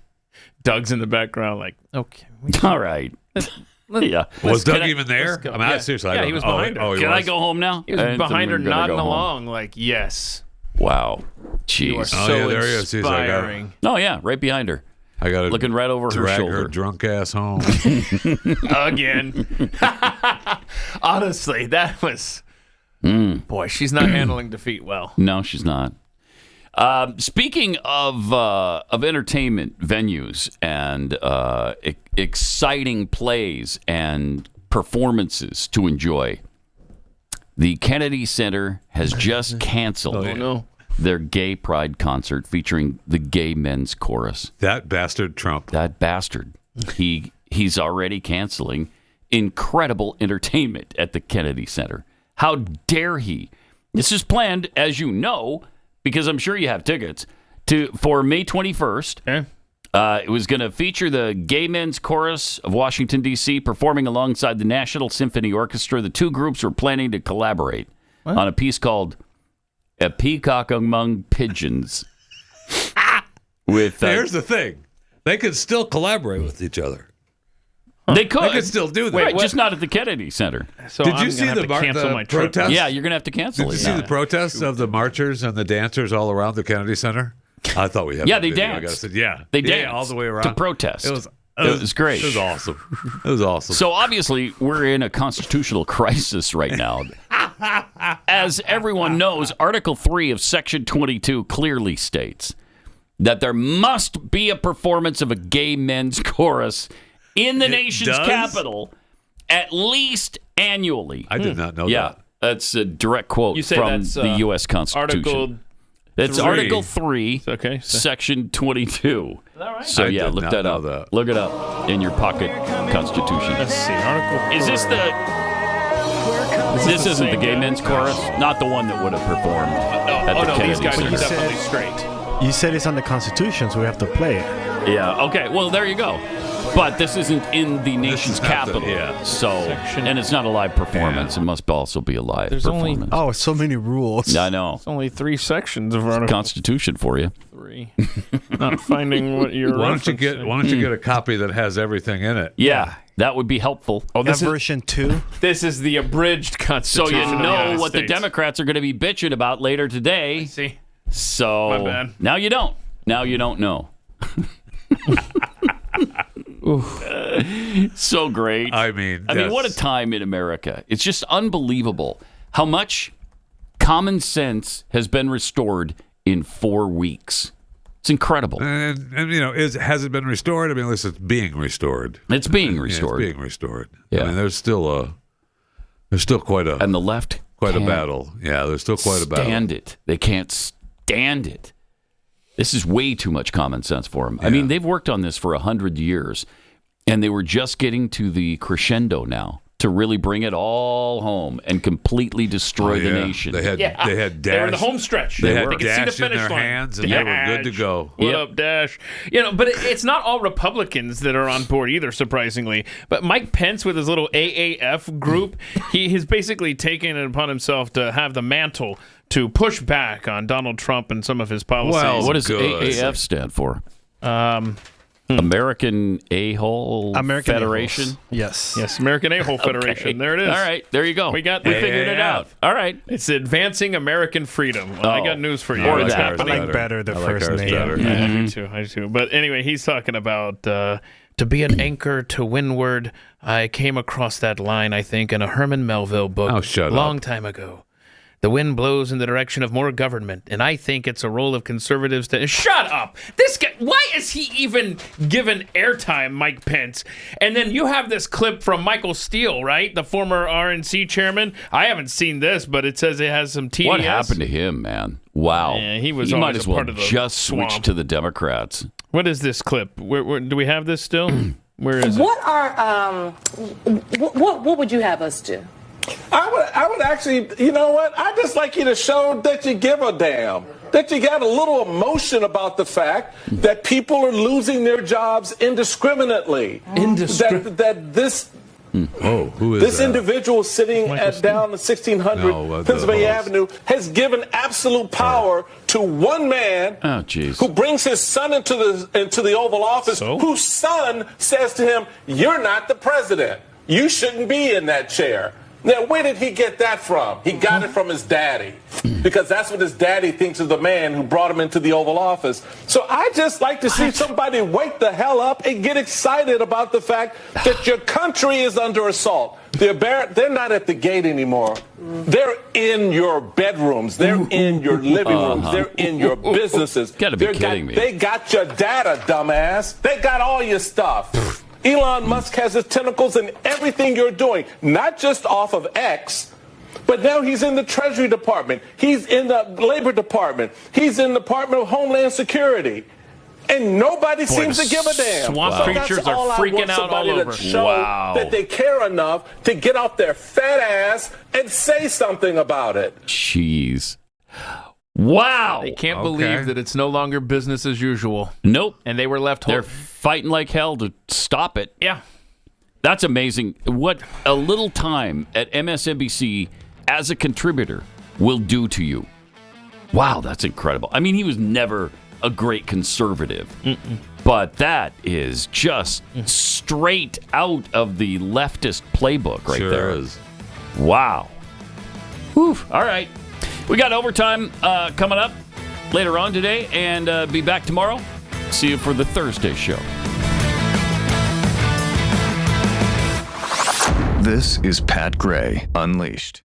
Doug's in the background like, okay. All right. Yeah. Was Doug Can I- even there? let's go. I mean, Yeah. seriously, I Yeah, don't he was know. behind her. he Can was? I go home now? He was And behind her then we're gonna nodding go home. along like, yes. Wow. You are Jeez. Oh, so yeah, there he is. He's like, inspiring. Oh, yeah, right behind her. I got to Looking right over her drag shoulder. her drunk ass home. Again. Honestly, that was... Boy, she's not handling defeat well. No, she's not. Speaking of entertainment venues and exciting plays and performances to enjoy, the Kennedy Center has just canceled their gay pride concert featuring the Gay Men's Chorus. That bastard Trump. That bastard. He's already canceling incredible entertainment at the Kennedy Center. How dare he? This is planned, as you know, because I'm sure you have tickets, for May 21st. Okay. It was going to feature the Gay Men's Chorus of Washington, D.C., performing alongside the National Symphony Orchestra. The two groups were planning to collaborate on a piece called A Peacock Among Pigeons. Here's the thing. They could still collaborate with each other. They could. They could still do that. Right, just not at the Kennedy Center. So Did I'm you see gonna have to cancel my trip. protests? Yeah, you're going to have to cancel Did it. you see the protests of the marchers and the dancers all around the Kennedy Center? I thought we had. Yeah, that they video. I danced. gotta say, yeah, They yeah, danced all the way around to protest. It was great. It was awesome. It was awesome. So obviously, we're in a constitutional crisis right now. As everyone knows, Article 3 of Section 22 clearly states that there must be a performance of a gay men's chorus in the nation's does? capital at least annually. I did not know Yeah, that. that's a direct quote You say from that's, the U.S. Constitution. Article That's 3. Article 3, Okay. Section 22. Is that right? So I yeah, did look not that know up. that. Look it up in your pocket Constitution. Let's see. Article 4. Is this the... This isn't the gay men's chorus? Not the one that would have performed at the Kennedy these guys Center. are definitely straight. You said it's on the Constitution, so we have to play it. Yeah, okay. Well, there you go. But this isn't in the nation's is not the- capital. yeah. So, and it's not a live performance. It must also be a live There's only- performance. Oh, so many rules. I know. It's only 3 sections of Article Constitution for you. 3. Not finding what you're Why don't you referencing. get a copy that has everything in it? Yeah, that would be helpful. Oh, That this is, version 2? this is the abridged So Constitution. you of the know United what the States. Democrats are going to be bitching about later today. See? So My bad. now you don't. Now you don't know. So great. I mean, what a time in America. It's just unbelievable how much common sense has been restored in 4 weeks. It's incredible. And you know, has it been restored? I mean, at least it's being restored. It's being Yeah, restored. it's being restored. Yeah. I mean, there's still quite a And the left quite a can't battle. Yeah, there's still quite a battle. stand it. They can't stand it. This is way too much common sense for them. I mean, they've worked on this for 100 years, and they were just getting to the crescendo now to really bring it all home and completely destroy the nation. They had Dash. They were in the home stretch. They had could see the Dash in finish their line. hands, and they were good to go. What up, Dash? You know, but it's not all Republicans that are on board either, surprisingly. But Mike Pence with his little AAF group, he has basically taken it upon himself to have the mantle to push back on Donald Trump and some of his policies. Well, what does AAF stand for? American A-hole American Federation? A-holes. Yes. Yes, American A-hole Federation. Okay. There it is. All right, there you go. We figured it out. All right. It's Advancing American Freedom. Well, I got news for you. Or What's that. I happening? like better the I like first ours name. better. Yeah, me too. I do. But anyway, he's talking about to be an anchor to windward. I came across that line, I think, in a Herman Melville book Oh, shut long up. time ago. The wind blows in the direction of more government, and I think it's a role of conservatives to... Shut up! This guy, why is he even given airtime, Mike Pence? And then you have this clip from Michael Steele, right? The former RNC chairman. I haven't seen this, but it says it has some TDS. What happened to him, man? Wow. Yeah, he was might always as a well part of the just swamp. switch to the Democrats. What is this clip? Where do we have this still? Where is it? What would you have us do? I would actually, you know what? I'd just like you to show that you give a damn. That you got a little emotion about the fact that people are losing their jobs indiscriminately. That this... who is this that? individual sitting down the 1600 Pennsylvania Avenue has given absolute power to one man who brings his son into the Oval Office, whose son says to him, "You're not the president. You shouldn't be in that chair." Now, where did he get that from? He got it from his daddy, because that's what his daddy thinks of the man who brought him into the Oval Office. So I just like to see somebody wake the hell up and get excited about the fact that your country is under assault. They're not at the gate anymore. They're in your bedrooms. They're in your living rooms. They're in your businesses. Gotta be kidding me. They got your data, dumbass. They got all your stuff. Elon Musk has his tentacles in everything you're doing, not just off of X, but now he's in the Treasury Department. He's in the Labor Department. He's in the Department of Homeland Security. And nobody seems to give a damn. Swamp creatures are freaking out all over. Show that they care enough to get off their fat ass and say something about it. Jeez. Wow. They can't believe that it's no longer business as usual. Nope. And they were left They're fighting like hell to stop it. Yeah. That's amazing. What a little time at MSNBC as a contributor will do to you. Wow, that's incredible. I mean, he was never a great conservative. But that is just straight out of the leftist playbook right there. Sure is. Wow. Whew. All right. We got overtime coming up later on today, and be back tomorrow. See you for the Thursday show. This is Pat Gray Unleashed.